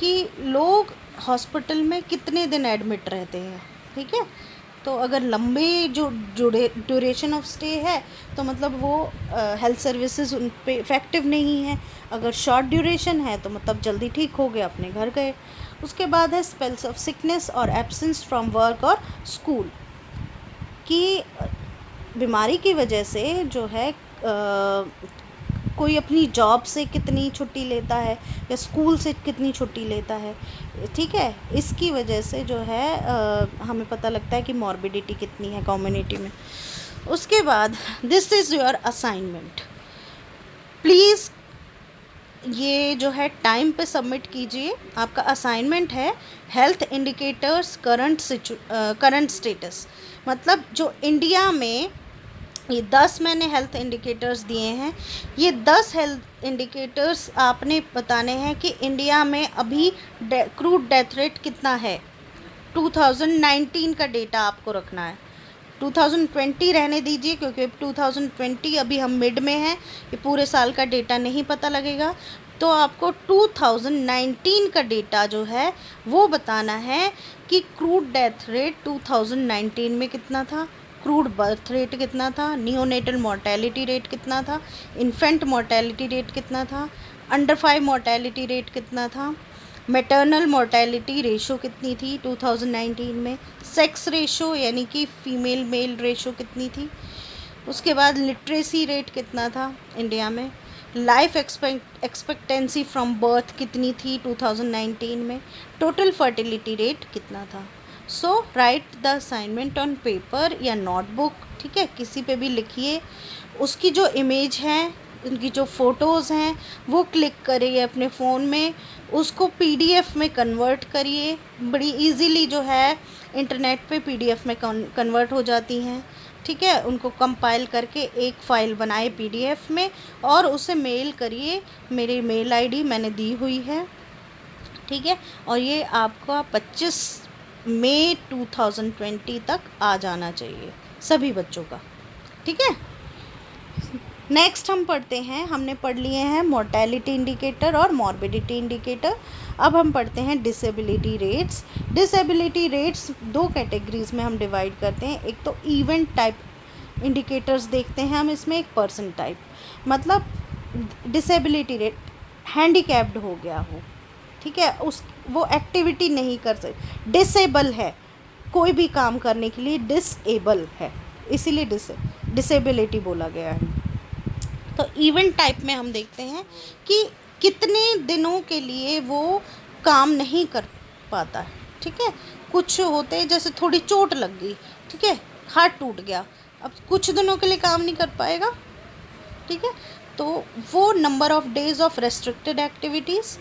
कि लोग हॉस्पिटल में कितने दिन एडमिट रहते हैं, ठीक है। तो अगर लंबे जो ड्यूरेशन ऑफ स्टे है तो मतलब वो हेल्थ सर्विसेज उन पे इफ़ेक्टिव नहीं है। अगर शॉर्ट ड्यूरेशन है तो मतलब जल्दी ठीक हो गए, अपने घर गए। उसके बाद है स्पेल्स ऑफ सिकनेस और एब्सेंस फ्रॉम वर्क और स्कूल, कि बीमारी की वजह से जो है कोई अपनी जॉब से कितनी छुट्टी लेता है या स्कूल से कितनी छुट्टी लेता है, ठीक है। इसकी वजह से जो है हमें पता लगता है कि मॉर्बिडिटी कितनी है कम्युनिटी में। उसके बाद this is your assignment, please ये जो है टाइम पे सबमिट कीजिए। आपका असाइनमेंट है हेल्थ इंडिकेटर्स करंट स्टेटस, मतलब जो इंडिया में ये 10 मैंने हेल्थ इंडिकेटर्स दिए हैं, ये 10 हेल्थ इंडिकेटर्स आपने बताने हैं कि इंडिया में अभी क्रूड डेथ रेट कितना है। 2019 का डेटा आपको रखना है, 2020 रहने दीजिए क्योंकि 2020 अभी हम मिड में हैं, ये पूरे साल का डेटा नहीं पता लगेगा। तो आपको 2019 का डेटा जो है वो बताना है कि क्रूड डेथ रेट 2019 में कितना था, क्रूड बर्थ रेट कितना था, नियोनेटल मोर्टेलिटी रेट कितना था, इन्फेंट मोर्टेलिटी रेट कितना था, अंडर 5 मोर्टेलिटी रेट कितना था, मैटरनल मोर्टेलिटी रेशो कितनी थी 2019 में, सेक्स रेशो यानी कि फ़ीमेल मेल रेशो कितनी थी। उसके बाद लिटरेसी रेट कितना था इंडिया में, लाइफ एक्सपेक्टेंसी फ्रॉम बर्थ कितनी थी 2019 में, टोटल फर्टिलिटी रेट कितना था। So write the assignment on paper या नोटबुक, ठीक है, किसी पे भी लिखिए। उसकी जो इमेज है, उनकी जो फ़ोटोज़ हैं वो क्लिक करिए अपने फ़ोन में, उसको पीडीएफ में कन्वर्ट करिए। बड़ी इजीली जो है इंटरनेट पे पीडीएफ में कन्वर्ट हो जाती हैं, ठीक है। उनको कंपाइल करके एक फ़ाइल बनाए पीडीएफ में और उसे मेल करिए। मेरी मेल आईडी मैंने दी हुई है, ठीक है, और ये आपका 25 मई 2020 तक आ जाना चाहिए सभी बच्चों का, ठीक है। नेक्स्ट हम पढ़ते हैं, हमने पढ़ लिए हैं मोर्टेलिटी इंडिकेटर और मॉर्बिडिटी इंडिकेटर। अब हम पढ़ते हैं disability rates. Disability rates 2 categories में हम डिवाइड करते हैं, एक तो इवेंट टाइप इंडिकेटर्स देखते हैं हम इसमें, एक पर्सन टाइप। मतलब डिसेबिलिटी रेट हैंडीकैप्ड हो गया हो, ठीक है, वो एक्टिविटी नहीं कर सकते, डिसेबल है, कोई भी काम करने के लिए डिसेबल है, इसीलिए डिसेबिलिटी बोला गया है। तो इवेंट टाइप में हम देखते हैं कि कितने दिनों के लिए वो काम नहीं कर पाता है, ठीक है। कुछ होते हैं जैसे थोड़ी चोट लग गई, ठीक है, हाथ टूट गया, अब कुछ दिनों के लिए काम नहीं कर पाएगा, ठीक है। तो वो number of days of restricted activities,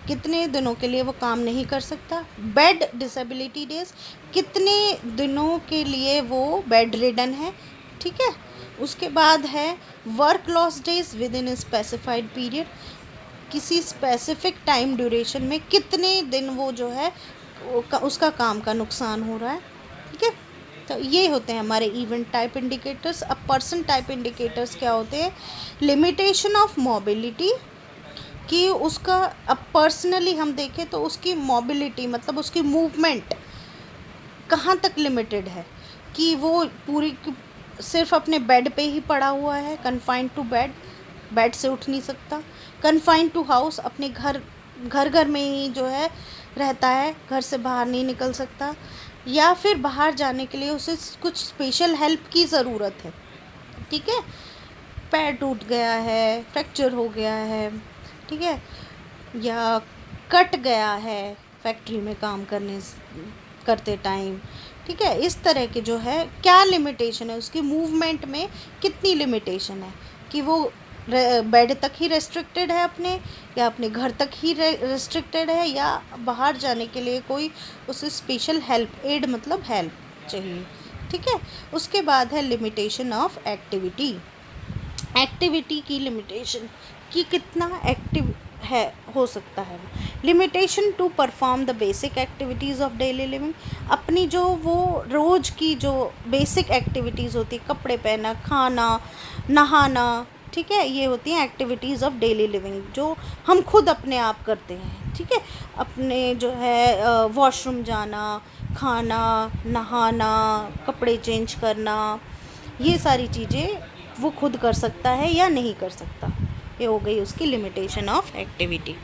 कितने दिनों के लिए वो काम नहीं कर सकता। बेड डिसेबिलिटी डेज, कितने दिनों के लिए वो बेड रिडन है, ठीक है। उसके बाद है work loss days with in specified period, किसी स्पेसिफिक टाइम ड्यूरेशन में कितने दिन वो जो है उसका काम का नुकसान हो रहा है, ठीक है। तो ये होते हैं हमारे इवेंट टाइप इंडिकेटर्स। अब पर्सन टाइप इंडिकेटर्स क्या होते हैं, लिमिटेशन ऑफ मोबिलिटी, कि उसका अब पर्सनली हम देखें तो उसकी मोबिलिटी मतलब उसकी मूवमेंट कहाँ तक लिमिटेड है, कि वो पूरी सिर्फ अपने बेड पे ही पड़ा हुआ है, कन्फाइंड टू बेड, बेड से उठ नहीं सकता, कन्फाइंड टू हाउस, अपने घर में ही जो है रहता है, घर से बाहर नहीं निकल सकता, या फिर बाहर जाने के लिए उसे कुछ स्पेशल हेल्प की ज़रूरत है, ठीक है। पैर टूट गया है, फ्रैक्चर हो गया है, ठीक है, या कट गया है फैक्ट्री में काम करते टाइम, ठीक है। इस तरह के जो है क्या लिमिटेशन है, उसकी मूवमेंट में कितनी लिमिटेशन है, कि वो बेड तक ही रेस्ट्रिक्टेड है अपने, या अपने घर तक ही रेस्ट्रिक्टेड है, या बाहर जाने के लिए कोई उसे स्पेशल हेल्प, एड मतलब हेल्प चाहिए। ठीक है। उसके बाद है लिमिटेशन ऑफ एक्टिविटी। एक्टिविटी की लिमिटेशन कि कितना एक्टिव है हो सकता है। Limitation to perform the basic activities of daily living. अपनी जो वो रोज़ की जो बेसिक एक्टिविटीज़ होती है, कपड़े पहनना, खाना, नहाना, ठीक है, ये होती हैं एक्टिविटीज़ ऑफ डेली लिविंग जो हम खुद अपने आप करते हैं। ठीक है। अपने जो है वॉशरूम जाना, खाना, नहाना, कपड़े चेंज करना, ये सारी चीज़ें वो खुद कर सकता है या नहीं कर सकता। ये हो गई उसकी लिमिटेशन ऑफ एक्टिविटी।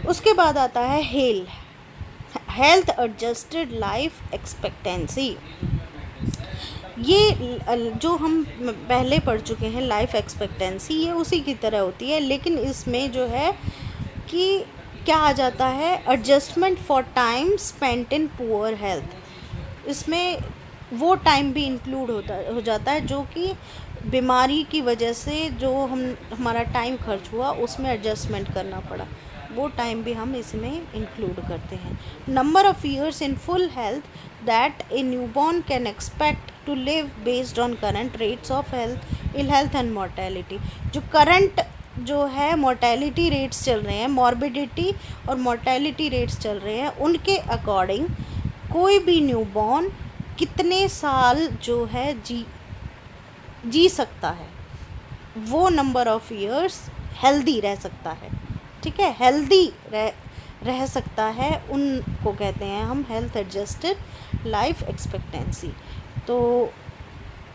उसके बाद आता है हेल्थ एडजस्टेड लाइफ एक्सपेक्टेंसी। ये जो हम पहले पढ़ चुके हैं लाइफ एक्सपेक्टेंसी, ये उसी की तरह होती है, लेकिन इसमें जो है कि क्या आ जाता है, adjustment for time spent in poor health. इसमें वो टाइम भी इंक्लूड हो जाता है जो कि बीमारी की वजह से जो हमारा टाइम खर्च हुआ उसमें एडजस्टमेंट करना पड़ा, वो टाइम भी हम इसमें इंक्लूड करते हैं। Number of years in full health that a newborn can expect to live based on current rates of ill health and mortality. जो करंट जो है मोर्टेलिटी रेट्स चल रहे हैं, मॉर्बिडिटी और मोर्टेलिटी रेट्स चल रहे हैं, उनके अकॉर्डिंग कोई भी न्यूबॉर्न कितने साल जो है जी सकता है, वो नंबर ऑफ़ ईयर्स हेल्दी रह सकता है। ठीक है, हेल्दी रह सकता है, उनको कहते हैं हम हेल्थ एडजस्टेड लाइफ एक्सपेक्टेंसी। तो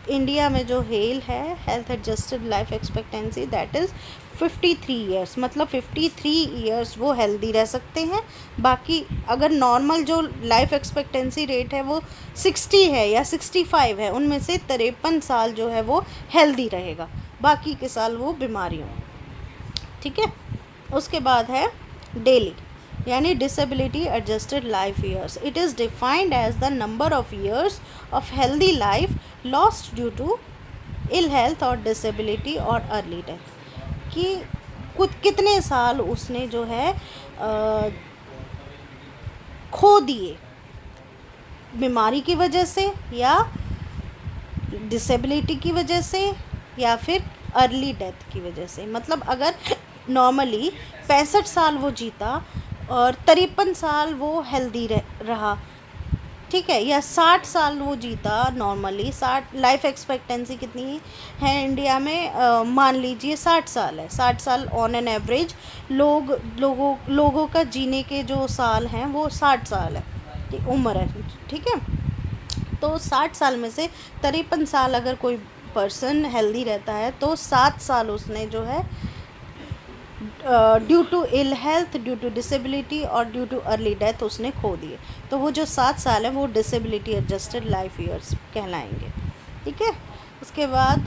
इंडिया में जो health adjusted life expectancy that is 53 years, मतलब 53 ईयर्स वो हेल्दी रह सकते हैं। बाकी अगर नॉर्मल जो लाइफ एक्सपेक्टेंसी रेट है वो 60 है या 65 है, उनमें से 53 साल जो है वो हेल्दी रहेगा, बाकी के साल वो बीमारियों। ठीक है। उसके बाद है डेली यानी disability adjusted life years. It is defined as the number of years of healthy life lost due to ill health और डिसेबिलिटी और अर्ली डेथ, कि कुछ कितने साल उसने जो है खो दिए बीमारी की वजह से या डिसेबिलिटी की वजह से या फिर अर्ली डेथ की वजह से। मतलब अगर नॉर्मली 65 साल वो जीता और 53 साल वो हेल्दी रहा, ठीक है, या 60 साल वो जीता नॉर्मली, 60 लाइफ एक्सपेक्टेंसी कितनी है इंडिया में, मान लीजिए 60 साल है, 60 साल ऑन एन एवरेज लोगों का जीने के जो साल हैं वो 60 साल है कि उम्र है। ठीक है। तो 60 साल में से 53 साल अगर कोई पर्सन हेल्दी रहता है तो 7 साल उसने जो है due to ill health, due to disability और ड्यू टू अर्ली डेथ उसने खो दिए। तो वो जो 7 साल है वो डिसेबिलिटी एडजस्टेड लाइफ ईयर्स कहलाएंगे। ठीक है। उसके बाद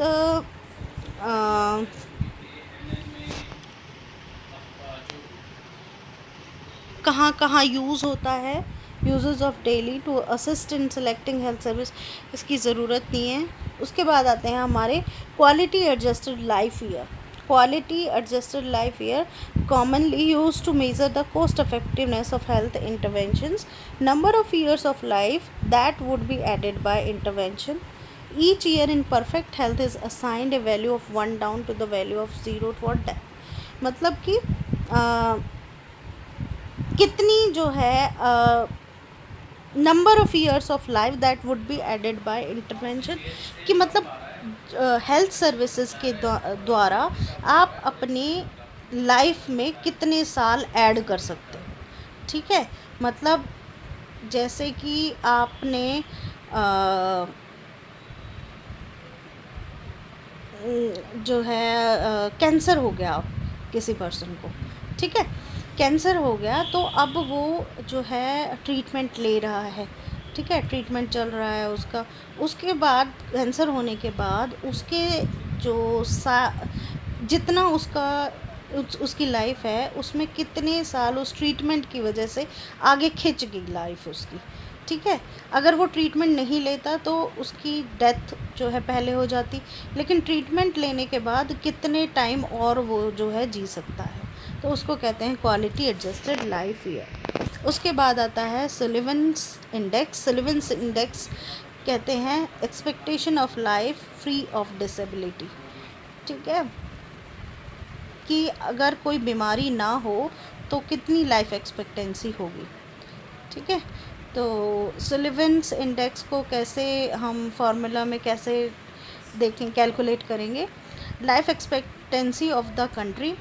कहाँ कहाँ यूज़ होता है, uses of DALY to assist in selecting health service, इसकी ज़रूरत नहीं है। उसके बाद आते हैं हमारे quality adjusted life year. Quality adjusted life year commonly used to measure the cost effectiveness of health interventions, number of years of life that would be added by intervention. Each year in perfect health is assigned a value of 1 down to the value of 0 for death. मतलब कि कितनी जो है number of years of life that would be added by intervention, कि मतलब health services के द्वारा आप अपनी लाइफ में कितने साल ऐड कर सकते हो। ठीक है। मतलब जैसे कि आपने जो है कैंसर हो गया किसी पर्सन को, ठीक है, कैंसर हो गया तो अब वो जो है ट्रीटमेंट ले रहा है, ठीक है, ट्रीटमेंट चल रहा है उसका। उसके बाद कैंसर होने के बाद उसके जो जितना उसकी लाइफ है उसमें कितने साल उस ट्रीटमेंट की वजह से आगे खिंच गई लाइफ उसकी। ठीक है। अगर वो ट्रीटमेंट नहीं लेता तो उसकी डेथ जो है पहले हो जाती, लेकिन ट्रीटमेंट लेने के बाद कितने टाइम और वो जो है जी सकता है, तो उसको कहते हैं क्वालिटी एडजस्टेड लाइफ ईयर। उसके बाद आता है सुलिवन्स इंडेक्स। सुलिवन्स इंडेक्स कहते हैं expectation of life free of disability, ठीक है, कि अगर कोई बीमारी ना हो तो कितनी लाइफ एक्सपेक्टेंसी होगी, ठीक है। तो सुलिवन्स इंडेक्स को कैसे हम फार्मूला में कैसे देखें, कैलकुलेट करेंगे, life expectancy of the country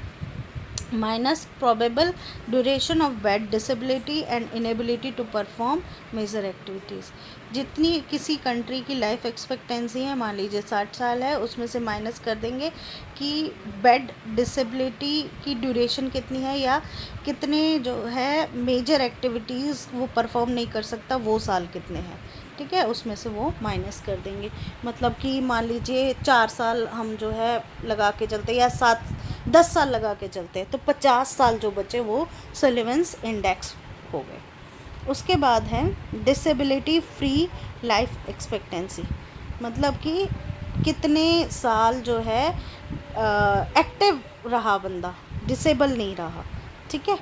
minus probable duration of bed disability and inability to perform major activities. जितनी किसी कंट्री की लाइफ एक्सपेक्टेंसी है, मान लीजिए 60 साल है, उसमें से माइनस कर देंगे कि बेड डिसेबिलिटी की ड्यूरेशन कितनी है या कितने जो है मेजर एक्टिविटीज़ वो परफॉर्म नहीं कर सकता, वो साल कितने हैं, ठीक है, उसमें से वो माइनस कर देंगे। मतलब कि मान लीजिए 4 साल हम जो है लगा के चलते या 10 साल लगा के चलते हैं, तो 50 साल जो बचे वो सुलिवन्स इंडेक्स हो गए। उसके बाद है डिसेबिलिटी फ्री लाइफ एक्सपेक्टेंसी, मतलब कि कितने साल जो है एक्टिव रहा बंदा, डिसेबल नहीं रहा, ठीक है,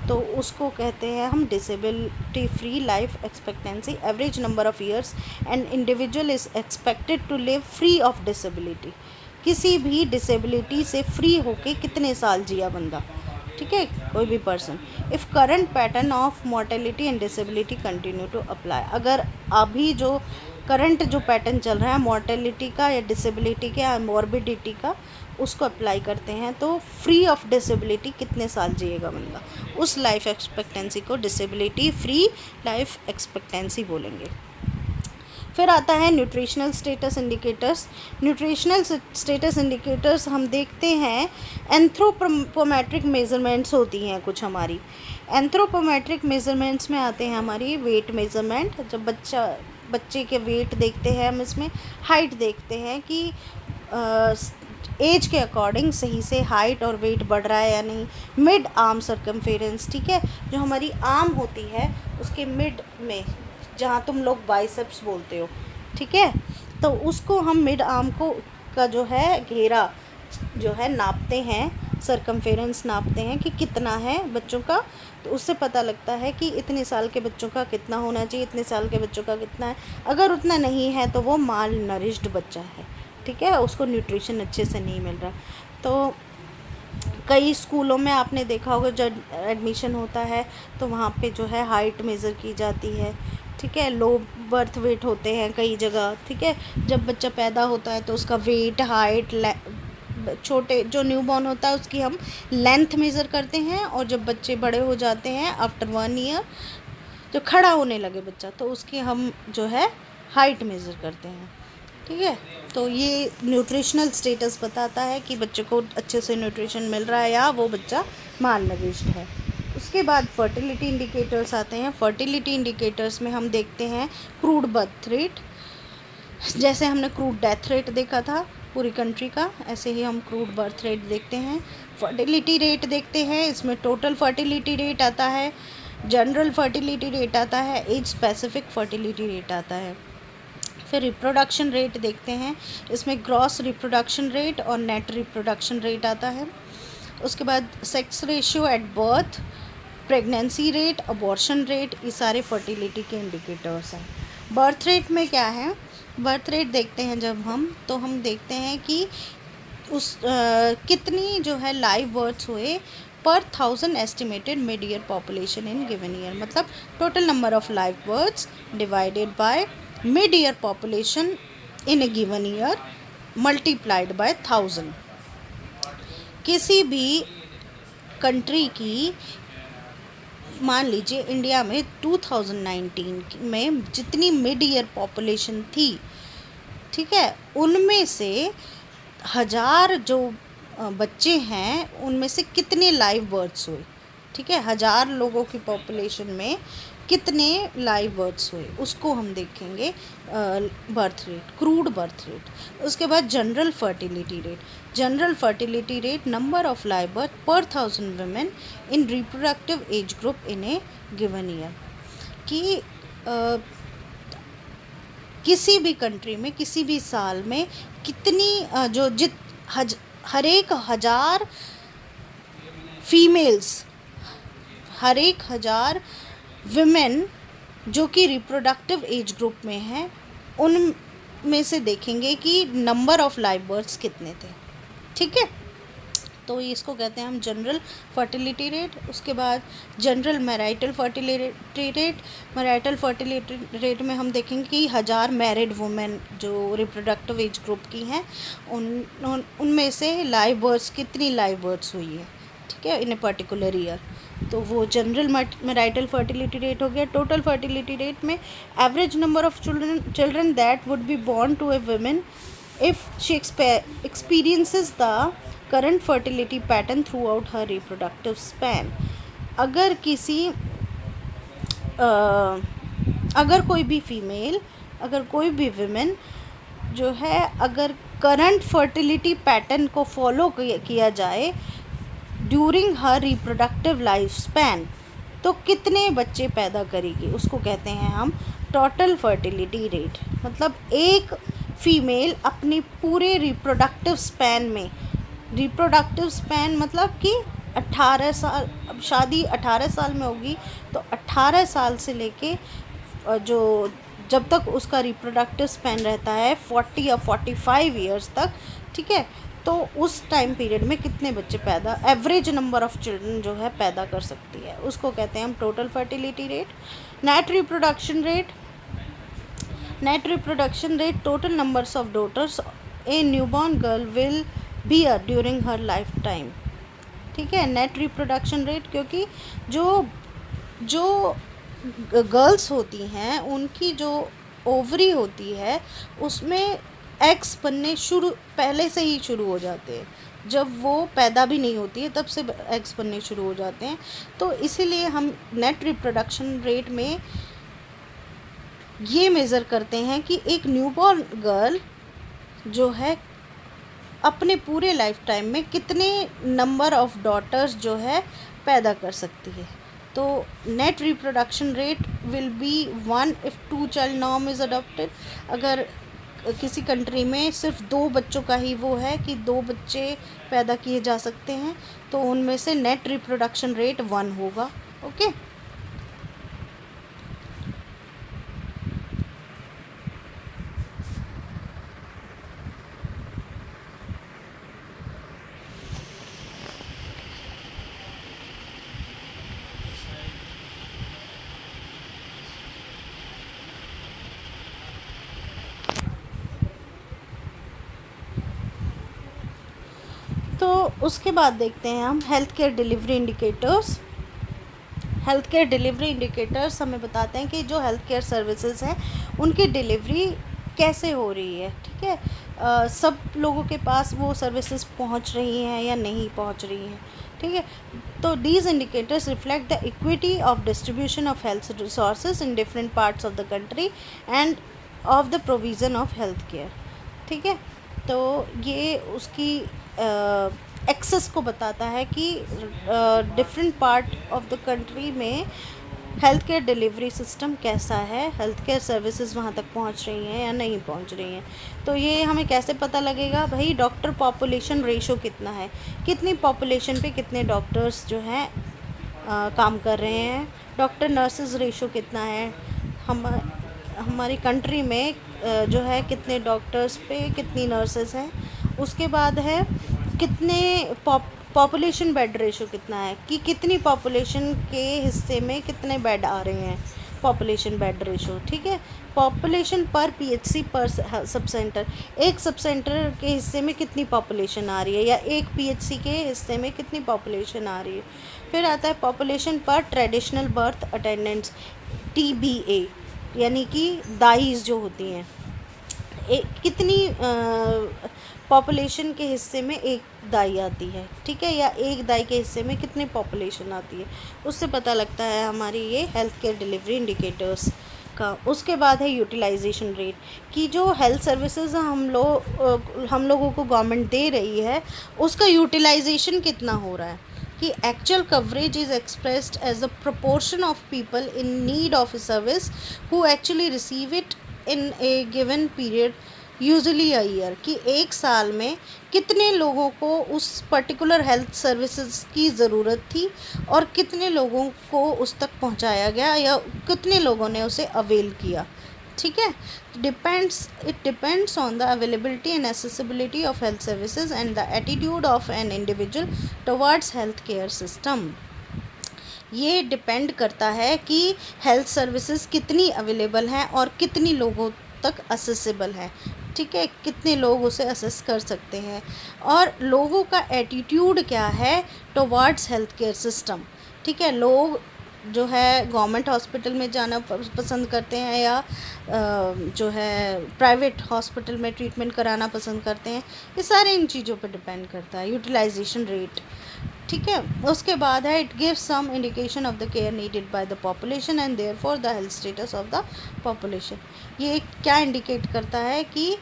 तो उसको कहते हैं हम disability free life expectancy. Average number of years an individual is expected to live free of disability, किसी भी डिसेबिलिटी से फ्री होके कितने साल जिया बंदा, ठीक है, कोई भी person. If current pattern of mortality and disability continue to apply, अगर अभी जो करंट जो पैटर्न चल रहा है मोर्टेलिटी का या डिसेबिलिटी का या मॉर्बिडिटी का, उसको अप्लाई करते हैं तो फ्री ऑफ डिसेबिलिटी कितने साल जिएगा बंदा, उस लाइफ एक्सपेक्टेंसी को डिसेबिलिटी फ्री लाइफ एक्सपेक्टेंसी बोलेंगे। फिर आता है nutritional status indicators. Nutritional status indicators हम देखते हैं एंथ्रोपोमेट्रिक मेज़रमेंट्स होती हैं कुछ हमारी। एंथ्रोपोमेट्रिक मेज़रमेंट्स में आते हैं हमारी वेट मेज़रमेंट, जब बच्चे के वेट देखते हैं हम, इसमें हाइट देखते हैं कि एज के अकॉर्डिंग सही से हाइट और वेट बढ़ रहा है या नहीं। मिड आर्म सर्कमफेरेंस, ठीक है, जो हमारी आर्म होती है उसके मिड में, जहाँ तुम लोग बाइसेप्स बोलते हो, ठीक है, तो उसको हम मिड आर्म को का जो है घेरा जो है नापते हैं, सर्कमफेरेंस नापते हैं कि कितना है बच्चों का, तो उससे पता लगता है कि इतने साल के बच्चों का कितना होना चाहिए, इतने साल के बच्चों का कितना है। अगर उतना नहीं है तो वो माल नरिश्ड बच्चा है, ठीक है, उसको न्यूट्रिशन अच्छे से नहीं मिल रहा। तो कई स्कूलों में आपने देखा होगा जब एडमिशन होता है तो वहाँ पे जो है हाइट मेज़र की जाती है, ठीक है, लो बर्थ वेट होते हैं कई जगह, ठीक है, जब बच्चा पैदा होता है तो उसका वेट, हाइट, छोटे जो न्यूबॉर्न होता है उसकी हम लेंथ मेज़र करते हैं, और जब बच्चे बड़े हो जाते हैं आफ्टर 1 ईयर, जो खड़ा होने लगे बच्चा, तो उसकी हम जो है हाइट मेज़र करते हैं, ठीक है। तो ये न्यूट्रिशनल स्टेटस बताता है कि बच्चे को अच्छे से न्यूट्रिशन मिल रहा है या वो बच्चा माल नरिश्ड है। उसके बाद फर्टिलिटी इंडिकेटर्स आते हैं। फर्टिलिटी इंडिकेटर्स में हम देखते हैं क्रूड बर्थ रेट, जैसे हमने क्रूड डेथ रेट देखा था पूरी कंट्री का, ऐसे ही हम क्रूड बर्थ रेट देखते हैं। फर्टिलिटी रेट देखते हैं, इसमें टोटल फर्टिलिटी रेट आता है, जनरल फर्टिलिटी रेट आता है, एज स्पेसिफिक फर्टिलिटी रेट आता है। फिर रिप्रोडक्शन रेट देखते हैं, इसमें ग्रॉस रिप्रोडक्शन रेट और नेट रिप्रोडक्शन रेट आता है। उसके बाद sex ratio at birth, pregnancy rate, abortion rate, ये सारे फर्टिलिटी के इंडिकेटर्स हैं। बर्थ रेट में क्या है, बर्थ रेट देखते हैं जब हम, तो हम देखते हैं कि कितनी जो है लाइव बर्थ्स हुए पर 1000 estimated mid year population in given year, मतलब total number of live births divided by mid year population in a given year multiplied by 1000। किसी भी कंट्री की, मान लीजिए इंडिया में 2019 में जितनी मिड ईयर पॉपुलेशन थी, ठीक है, उनमें से 1000 जो बच्चे हैं उनमें से कितने लाइव बर्थ्स हुए, ठीक है, 1000 लोगों की पॉपुलेशन में कितने लाइव बर्थ्स हुए, उसको हम देखेंगे birth rate, crude birth rate. उसके बाद general fertility rate, general fertility rate number of live birth पर 1000 women in reproductive age group in a given year, कि किसी भी कंट्री में किसी भी साल में कितनी हर एक 1000 फीमेल्स, हर एक 1000 विमेन जो कि रिप्रोडक्टिव एज ग्रुप में हैं, उन में से देखेंगे कि नंबर ऑफ लाइव बर्थ्स कितने थे। ठीक है, तो इसको कहते हैं हम जनरल फर्टिलिटी रेट। उसके बाद general marital fertility rate. Marital fertility rate में हम देखेंगे कि 1000 मैरिड वुमेन जो रिप्रोडक्टिव एज ग्रुप की हैं उनमें से लाइव बर्थ्स कितनी लाइव बर्थ्स हुई है, ठीक है, इन ए पर्टिकुलर ईयर। तो वो जनरल मैरिटल फर्टिलिटी रेट हो गया। टोटल फर्टिलिटी रेट में average number of children that would be born to a women if she experiences the current fertility pattern throughout her reproductive span। अगर कोई भी female, अगर कोई भी विमेन जो है, अगर करंट फर्टिलिटी पैटर्न को फॉलो किया जाए during her reproductive life span, तो कितने बच्चे पैदा करेगी, उसको कहते हैं हम टोटल फर्टिलिटी रेट। मतलब एक फीमेल अपनी पूरे रिप्रोडक्टिव स्पैन में, रिप्रोडक्टिव स्पैन मतलब कि 18 साल, अब शादी 18 साल में होगी तो 18 साल से लेके जो जब तक उसका रिप्रोडक्टिव स्पैन रहता है 40 या 45 ईयर्स तक, ठीक है, तो उस टाइम पीरियड में कितने बच्चे पैदा, एवरेज नंबर ऑफ चिल्ड्रन जो है पैदा कर सकती है, उसको कहते हैं हम total fertility rate. Net reproduction rate, net reproduction rate total numbers of daughters a newborn girl will bear during her life time. ठीक है, नेट रिप्रोडक्शन रेट, क्योंकि जो गर्ल्स होती हैं उनकी जो ओवरी होती है उसमें एग्स बनने पहले से ही शुरू हो जाते हैं, जब वो पैदा भी नहीं होती है तब से एग्स बनने शुरू हो जाते हैं। तो इसीलिए हम नेट रिप्रोडक्शन रेट में ये मेज़र करते हैं कि एक न्यूबॉर्न गर्ल जो है अपने पूरे लाइफ टाइम में कितने नंबर ऑफ डॉटर्स जो है पैदा कर सकती है। तो net reproduction rate will be 1 if 2 child norm is adopted। अगर किसी कंट्री में सिर्फ 2 बच्चों का ही वो है कि 2 बच्चे पैदा किए जा सकते हैं, तो उनमें से नेट रिप्रोडक्शन रेट 1 होगा। ओके, तो उसके बाद देखते हैं हम health care delivery indicators. Health care delivery indicators हमें बताते हैं कि जो हेल्थ केयर सर्विसेज हैं उनकी डिलीवरी कैसे हो रही है। ठीक है, सब लोगों के पास वो सर्विसेज पहुंच रही हैं या नहीं पहुंच रही हैं। ठीक है, तो these indicators reflect the equity of distribution of health resources in different parts of the country end of the provision of health care. ठीक है, तो ये उसकी एक्सेस को बताता है कि different part of the country में हेल्थ केयर डिलीवरी सिस्टम कैसा है, हेल्थ केयर सर्विसेज वहाँ तक पहुँच रही हैं या नहीं पहुँच रही हैं। तो ये हमें कैसे पता लगेगा भाई, डॉक्टर पॉपुलेशन रेशो कितना है, कितनी पॉपुलेशन पे कितने डॉक्टर्स जो हैं काम कर रहे हैं, डॉक्टर नर्सेज रेशो कितना है, हमारी कंट्री में जो है कितने डॉक्टर्स पे कितनी नर्सेज हैं। उसके बाद है कितने पॉपुलेशन बेड रेशो कितना है, कि कितनी पॉपुलेशन के हिस्से में कितने बेड आ रहे हैं, पॉपुलेशन बेड रेशो। ठीक है, पॉपुलेशन पर पीएचसी पर सब सेंटर, एक सब सेंटर के हिस्से में कितनी पॉपुलेशन आ रही है या एक पीएचसी के हिस्से में कितनी पॉपुलेशन आ रही है। फिर आता है पॉपुलेशन पर ट्रेडिशनल बर्थ अटेंडेंट्स, TBA, यानी कि दाईज जो होती हैं, कितनी पॉपुलेशन के हिस्से में एक दाई आती है। ठीक है, या एक दाई के हिस्से में कितनी पॉपुलेशन आती है, उससे पता लगता है हमारी ये हेल्थ केयर डिलीवरी इंडिकेटर्स का। उसके बाद है यूटिलाइजेशन रेट, कि जो हेल्थ सर्विसेज हम लोगों को गवर्नमेंट दे रही है उसका यूटिलाइजेशन कितना हो रहा है, कि actual coverage is expressed as the proportion of people in need of a service who actually receive it in a given period usually a year, कि एक साल में कितने लोगों को उस पर्टिकुलर हेल्थ सर्विसेज की ज़रूरत थी और कितने लोगों को उस तक पहुंचाया गया या कितने लोगों ने उसे अवेल किया। ठीक है, it depends on the availability and accessibility of health services and the attitude of an individual towards health care system. ये डिपेंड करता है कि हेल्थ सर्विसेज कितनी अवेलेबल हैं और कितनी लोगों तक असेसिबल है। ठीक है, कितने लोग उसे असेस कर सकते हैं और लोगों का एटीट्यूड क्या है टुवर्ड्स हेल्थ केयर सिस्टम। ठीक है, लोग जो है गवर्नमेंट हॉस्पिटल में जाना पसंद करते हैं या जो है प्राइवेट हॉस्पिटल में ट्रीटमेंट कराना पसंद करते हैं, ये सारे इन चीज़ों पर डिपेंड करता है। यूटिलाइजेशन रेट, ठीक है। उसके बाद है it gives some indication of the care needed by the population and therefore the health status of the population. ये क्या इंडिकेट करता है कि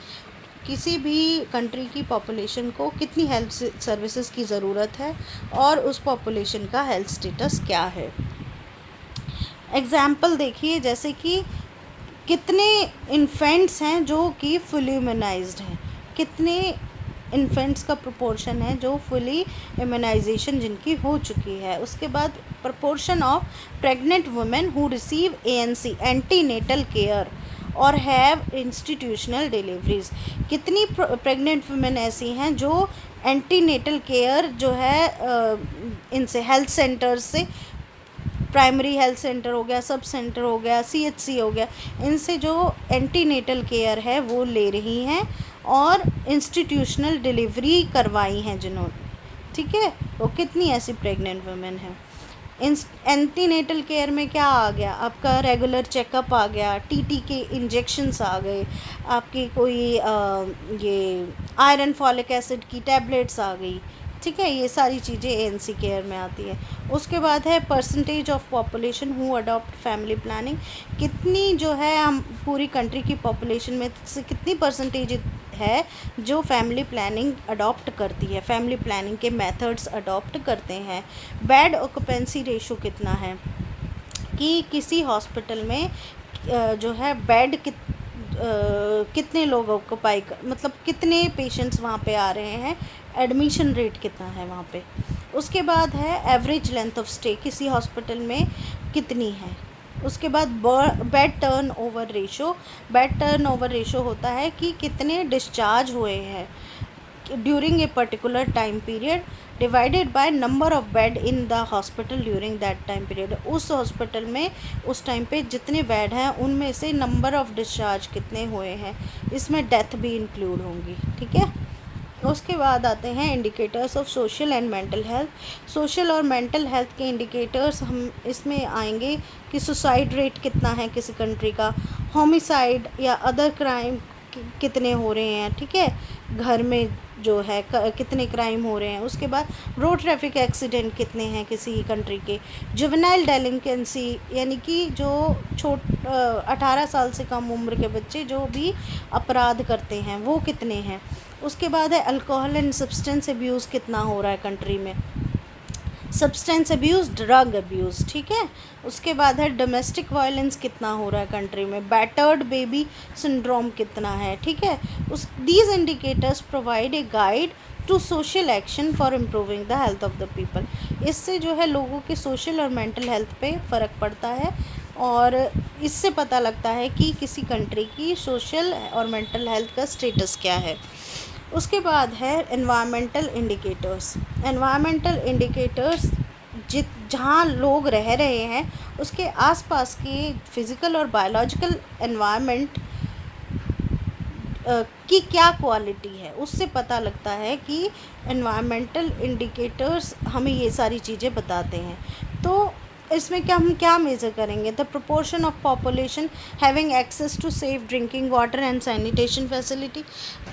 किसी भी कंट्री की पॉपुलेशन को कितनी हेल्थ सर्विसेज की ज़रूरत है और उस पॉपुलेशन का हेल्थ स्टेटस क्या है। एग्जाम्पल देखिए, जैसे कि कितने इन्फेंट्स हैं जो कि फुली इम्यूनाइज्ड हैं, कितने इन्फेंट्स का प्रोपोर्शन है जो फुली इम्यूनाइजेशन जिनकी हो चुकी है। उसके बाद proportion of pregnant women who receive ANC antenatal care और हैव इंस्टीट्यूशनल डिलीवरीज। कितनी प्रेग्नेंट वुमेन ऐसी हैं जो एंटीनेटल केयर जो है इनसे हेल्थ सेंटर से, प्राइमरी हेल्थ सेंटर हो गया, सब सेंटर हो गया, CHC हो गया, इनसे जो एंटीनेटल केयर है वो ले रही हैं और इंस्टीट्यूशनल डिलीवरी करवाई हैं जिन्होंने। ठीक है, वो कितनी ऐसी प्रेग्नेंट वुमेन हैं। एंटीनेटल केयर में क्या आ गया, आपका रेगुलर चेकअप आ गया, TT के इंजेक्शन्स आ गए, आपकी कोई ये आयरन फॉलिक एसिड की टैबलेट्स आ गई। ठीक है, ये सारी चीज़ें ANC केयर में आती है। उसके बाद है percentage of population who adopt family planning. कितनी जो है हम पूरी कंट्री की पॉपुलेशन में से कितनी परसेंटेज है जो फैमिली प्लानिंग अडॉप्ट करती है, फैमिली प्लानिंग के मेथड्स अडॉप्ट करते हैं। बेड ऑक्यूपेंसी रेशो कितना है कि किसी हॉस्पिटल में जो है बेड कितने लोग ऑक्यूपाई मतलब कितने पेशेंट्स वहाँ पे आ रहे हैं, एडमिशन रेट कितना है वहाँ पे। उसके बाद है एवरेज लेंथ ऑफ स्टे किसी हॉस्पिटल में कितनी है। उसके बाद bed turn over ratio. Bed turn over ratio होता है कि कितने डिस्चार्ज हुए हैं during a particular time period divided by number of bed in the hospital during that time period. उस हॉस्पिटल में उस टाइम पे जितने बेड हैं उनमें से नंबर ऑफ डिस्चार्ज कितने हुए हैं, इसमें डेथ भी इंक्लूड होंगी। ठीक है, उसके बाद आते हैं indicators of social and mental health. Social और मेंटल हेल्थ के इंडिकेटर्स हम इसमें आएंगे कि सुसाइड रेट कितना है किसी कंट्री का, होमिसाइड या अदर क्राइम कितने हो रहे हैं। ठीक है, घर में जो है कितने क्राइम हो रहे हैं। उसके बाद रोड ट्रैफिक एक्सीडेंट कितने हैं किसी कंट्री के। जुवेनाइल डेलिंक्वेंसी यानी कि जो 18 साल से कम उम्र के बच्चे जो भी अपराध करते हैं वो कितने हैं। उसके बाद है अल्कोहल एंड सब्सटेंस अब्यूज़ कितना हो रहा है कंट्री में, सब्सटेंस अब्यूज़, ड्रग अब्यूज़। ठीक है, उसके बाद है डोमेस्टिक वायलेंस कितना हो रहा है कंट्री में, बैटर्ड बेबी सिंड्रोम कितना है। ठीक है, these indicators provide a guide to social action for improving the health of the people. इससे जो है लोगों के सोशल और मेंटल हेल्थ पे फ़र्क पड़ता है और इससे पता लगता है कि किसी कंट्री की सोशल और मेंटल हेल्थ का स्टेटस क्या है। उसके बाद है एनवायरमेंटल इंडिकेटर्स। एनवायरमेंटल इंडिकेटर्स जहाँ लोग रह रहे हैं उसके आसपास के फिज़िकल और बायोलॉजिकल एनवायरनमेंट की क्या क्वालिटी है, उससे पता लगता है कि एनवायरमेंटल इंडिकेटर्स हमें ये सारी चीज़ें बताते हैं। तो इसमें हम क्या मेज़र करेंगे, the proportion of population having access to safe drinking water and sanitation facility.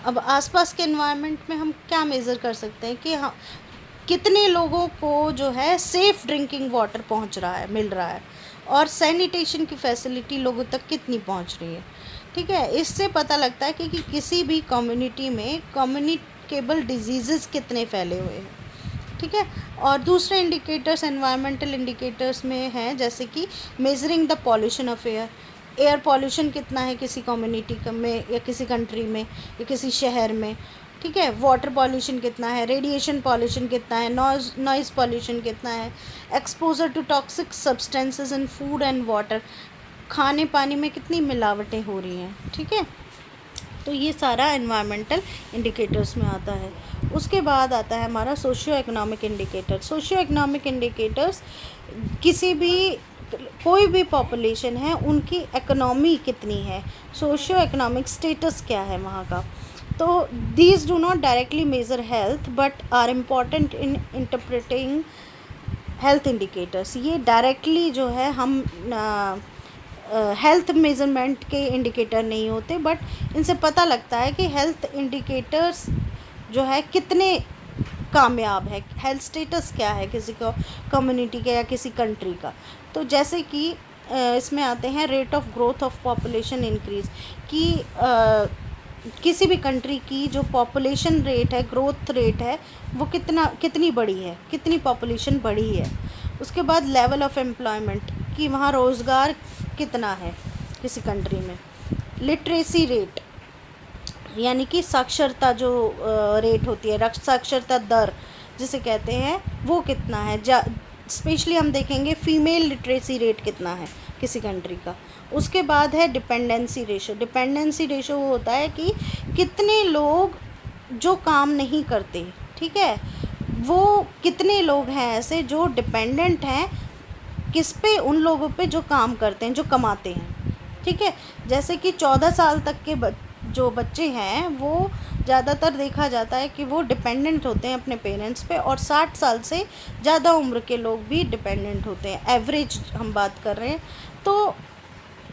अब आसपास के एनवायरनमेंट में हम क्या मेज़र कर सकते हैं कि हाँ कितने लोगों को जो है सेफ़ ड्रिंकिंग वाटर पहुंच रहा है, मिल रहा है, और सैनिटेशन की फैसिलिटी लोगों तक कितनी पहुंच रही है। ठीक है, इससे पता लगता है कि किसी भी कम्युनिटी में कम्युनिकेबल डिजीज़ कितने फैले हुए हैं। ठीक है, और दूसरे इंडिकेटर्स एनवायरमेंटल इंडिकेटर्स में हैं जैसे कि measuring the pollution of air, air pollution कितना है किसी कम्युनिटी में या किसी कंट्री में या किसी शहर में, ठीक है। वाटर पॉल्यूशन कितना है, रेडिएशन पॉल्यूशन कितना है, नॉइज़ पॉल्यूशन कितना है, exposure to toxic substances in food and water, खाने पानी में कितनी मिलावटें हो रही हैं, ठीक है। तो ये सारा एनवायरमेंटल इंडिकेटर्स में आता है। उसके बाद आता है हमारा socio economic indicator. Socio economic indicators किसी भी कोई भी पॉपुलेशन है उनकी इकोनॉमी कितनी है, सोशियो इकोनॉमिक स्टेटस क्या है वहाँ का। तो these do not directly measure health but are important in interpreting health indicators. ये डायरेक्टली जो है हम हेल्थ मेजरमेंट के इंडिकेटर नहीं होते, बट इनसे पता लगता है कि हेल्थ इंडिकेटर्स जो है कितने कामयाब है, हेल्थ स्टेटस क्या है किसी को कम्युनिटी का या किसी कंट्री का। तो जैसे कि इसमें आते हैं rate of growth of population increase, कि किसी भी कंट्री की जो पॉपुलेशन रेट है, ग्रोथ रेट है, वो कितनी बड़ी है, कितनी पॉपुलेशन बढ़ी है। उसके बाद लेवल ऑफ एम्प्लॉयमेंट, कि वहाँ रोज़गार कितना है किसी कंट्री में। लिटरेसी रेट, यानी कि साक्षरता जो रेट होती है, साक्षरता दर जिसे कहते हैं, वो कितना है। स्पेशली हम देखेंगे फीमेल लिटरेसी रेट कितना है किसी कंट्री का। उसके बाद है डिपेंडेंसी रेशो। डिपेंडेंसी रेशो वो होता है कि कितने लोग जो काम नहीं करते, ठीक है, वो कितने लोग हैं ऐसे जो डिपेंडेंट हैं किस पे, उन लोगों पे जो काम करते हैं, जो कमाते हैं, ठीक है। जैसे कि 14 साल तक के जो बच्चे हैं वो ज़्यादातर देखा जाता है कि वो डिपेंडेंट होते हैं अपने पेरेंट्स पे, और 60 साल से ज़्यादा उम्र के लोग भी डिपेंडेंट होते हैं, एवरेज हम बात कर रहे हैं। तो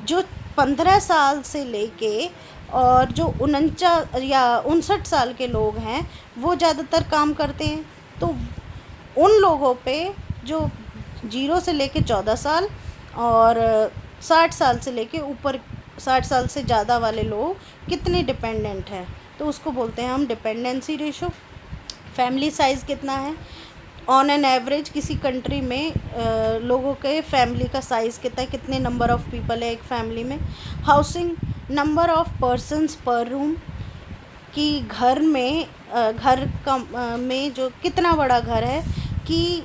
जो 15 साल से लेके और जो 49 या 59 साल के लोग हैं वो ज़्यादातर काम करते हैं। तो उन लोगों पे जो 0 से लेके 14 साल और 60 साल से लेके ऊपर 60 साल से ज़्यादा वाले लोग कितने डिपेंडेंट हैं, तो उसको बोलते हैं हम डिपेंडेंसी रेशो। फैमिली साइज़ कितना है, ऑन एन एवरेज किसी कंट्री में लोगों के फैमिली का साइज़ कितना है, कितने नंबर ऑफ़ पीपल है एक फैमिली में। हाउसिंग, नंबर ऑफ़ पर्सन्स पर रूम, कि घर में में जो कितना बड़ा घर है, कि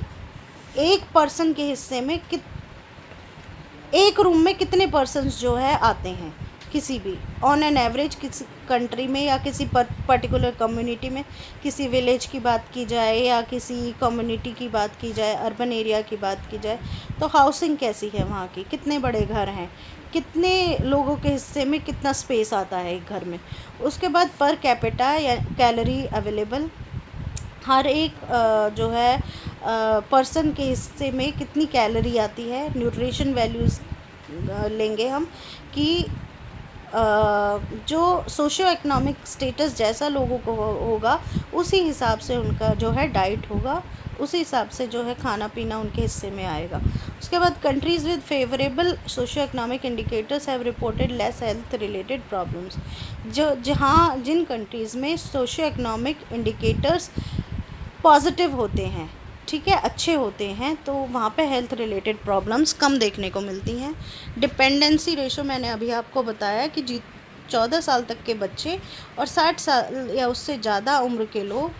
एक पर्सन के हिस्से में एक रूम में कितने पर्सन्स जो है आते हैं किसी भी, ऑन एन एवरेज किसी कंट्री में या किसी पर्टिकुलर कम्युनिटी में, किसी विलेज की बात की जाए या किसी कम्युनिटी की बात की जाए, अर्बन एरिया की बात की जाए, तो हाउसिंग कैसी है वहाँ की, कितने बड़े घर हैं, कितने लोगों के हिस्से में कितना स्पेस आता है एक घर में। उसके बाद पर कैपिटा या कैलोरी अवेलेबल, हर एक जो है पर्सन के हिस्से में कितनी कैलोरी आती है। न्यूट्रिशन वैल्यूज़ लेंगे हम कि जो सोशियो इकोनॉमिक स्टेटस जैसा लोगों को होगा उसी हिसाब से उनका जो है डाइट होगा, उसी हिसाब से जो है खाना पीना उनके हिस्से में आएगा। उसके बाद countries with favourable socio economic indicators have reported less health related problems. जिन कंट्रीज़ में सोशियो इकोनॉमिक इंडिकेटर्स पॉजिटिव होते हैं, ठीक है, अच्छे होते हैं, तो वहाँ पे हेल्थ रिलेटेड प्रॉब्लम्स कम देखने को मिलती हैं। डिपेंडेंसी रेशो मैंने अभी आपको बताया कि 14 साल तक के बच्चे और 60 साल या उससे ज़्यादा उम्र के लोग,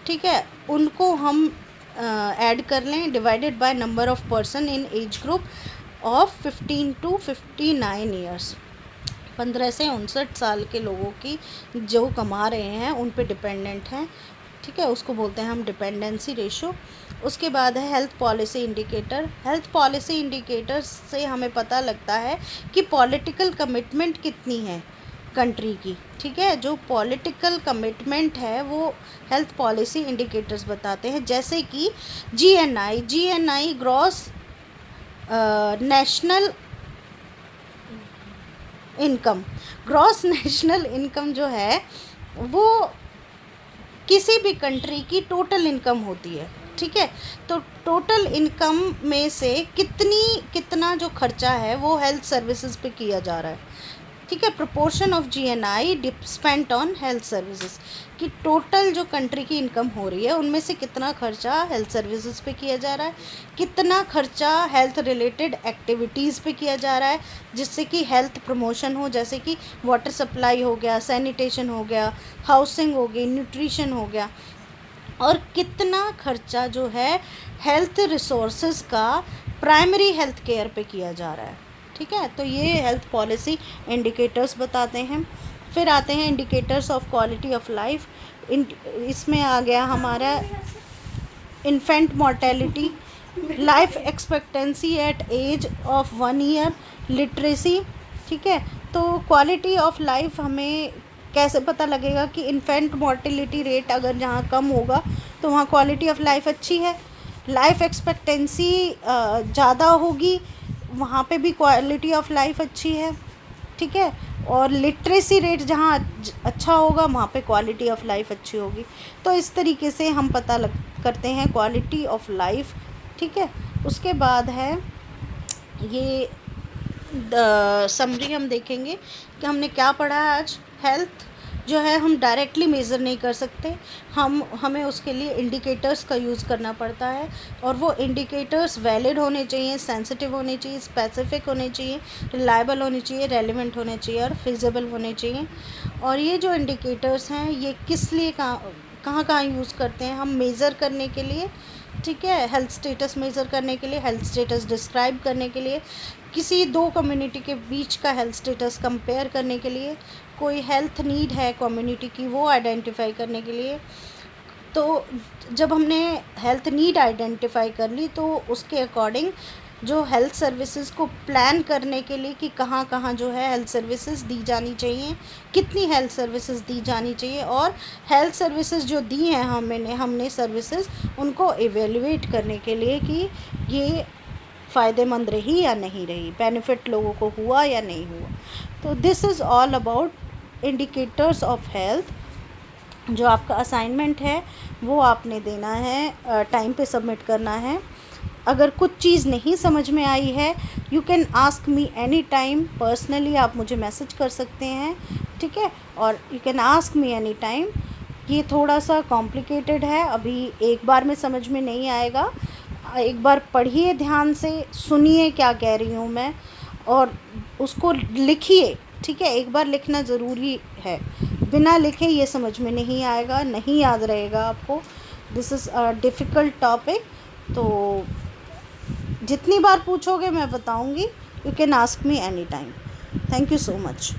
ठीक है, उनको हम ऐड कर लें, divided by number of person in age group of 15 to 59 years. 15 से 59 साल के लोगों की जो कमा रहे हैं उन पे डिपेंडेंट हैं, ठीक है, उसको बोलते हैं हम डिपेंडेंसी रेशो। उसके बाद है health policy indicator. Health policy indicator से हमें पता लगता है कि पॉलिटिकल कमिटमेंट कितनी है कंट्री की, ठीक है। जो पॉलिटिकल कमिटमेंट है वो हेल्थ पॉलिसी इंडिकेटर्स बताते हैं, जैसे कि GNI gross national income. Gross national income जो है वो किसी भी कंट्री की टोटल इनकम होती है, ठीक है। तो टोटल इनकम में से कितना जो खर्चा है वो हेल्थ सर्विसेज पे किया जा रहा है, ठीक है, proportion of GNI spent on health services, कि टोटल जो कंट्री की इनकम हो रही है उनमें से कितना खर्चा हेल्थ सर्विसेज पे किया जा रहा है, कितना खर्चा हेल्थ रिलेटेड एक्टिविटीज़ पे किया जा रहा है जिससे कि हेल्थ प्रमोशन हो, जैसे कि वाटर सप्लाई हो गया, सैनिटेशन हो गया, हाउसिंग हो गई, न्यूट्रिशन हो गया, और कितना खर्चा जो है हेल्थ रिसोर्सेज का प्राइमरी हेल्थ केयर पे किया जा रहा है। ठीक है, तो ये हेल्थ पॉलिसी इंडिकेटर्स बताते हैं। फिर आते हैं indicators of quality of life. इसमें आ गया हमारा infant mortality, life expectancy at age of 1 year, literacy. ठीक है, तो क्वालिटी ऑफ लाइफ हमें कैसे पता लगेगा कि इन्फेंट मोर्टेलिटी रेट अगर जहाँ कम होगा तो वहाँ क्वालिटी ऑफ लाइफ अच्छी है, लाइफ एक्सपेक्टेंसी ज़्यादा होगी वहाँ पे भी क्वालिटी ऑफ लाइफ अच्छी है। ठीक है, और लिटरेसी रेट जहाँ अच्छा होगा वहाँ पे क्वालिटी ऑफ लाइफ अच्छी होगी। तो इस तरीके से हम पता करते हैं क्वालिटी ऑफ लाइफ। ठीक है, उसके बाद है ये समरी हम देखेंगे कि हमने क्या पढ़ा है आज। हेल्थ जो है हम डायरेक्टली मेज़र नहीं कर सकते, हमें उसके लिए इंडिकेटर्स का यूज़ करना पड़ता है, और वो इंडिकेटर्स वैलिड होने चाहिए, सेंसिटिव होने चाहिए, स्पेसिफिक होने चाहिए, रिलायबल होने चाहिए, रेलिवेंट होने चाहिए और फिजिबल होने चाहिए। और ये जो इंडिकेटर्स हैं ये किस लिए कहाँ यूज़ करते हैं हम मेज़र करने के लिए। ठीक है, हेल्थ स्टेटस मेज़र करने के लिए, हेल्थ स्टेटस डिस्क्राइब करने के लिए, किसी दो कम्युनिटी के बीच का हेल्थ स्टेटस कंपेयर करने के लिए, कोई हेल्थ नीड है कम्युनिटी की वो आइडेंटिफाई करने के लिए। तो जब हमने हेल्थ नीड आइडेंटिफाई कर ली तो उसके अकॉर्डिंग जो हेल्थ सर्विसेज को प्लान करने के लिए कि कहाँ कहाँ जो है हेल्थ सर्विसेज दी जानी चाहिए, कितनी हेल्थ सर्विसेज दी जानी चाहिए, और हेल्थ सर्विसेज जो दी हैं हमने सर्विसेज उनको एवेल्युएट करने के लिए कि ये फ़ायदेमंद रही या नहीं रही, बेनिफिट लोगों को हुआ या नहीं हुआ। तो this is all about indicators of health. जो आपका असाइनमेंट है वो आपने देना है, टाइम पे सबमिट करना है। अगर कुछ चीज़ नहीं समझ में आई है you can ask me any time personally, आप मुझे मैसेज कर सकते हैं। ठीक है, और you can ask me any time. ये थोड़ा सा कॉम्प्लिकेटेड है, अभी एक बार में समझ में नहीं आएगा, एक बार पढ़िए ध्यान से, सुनिए क्या कह रही हूँ मैं, और उसको लिखिए। ठीक है, एक बार लिखना ज़रूरी है, बिना लिखे ये समझ में नहीं आएगा, नहीं याद रहेगा आपको। This is a difficult topic. तो जितनी बार पूछोगे मैं बताऊंगी। You can ask me any time. Thank you so much.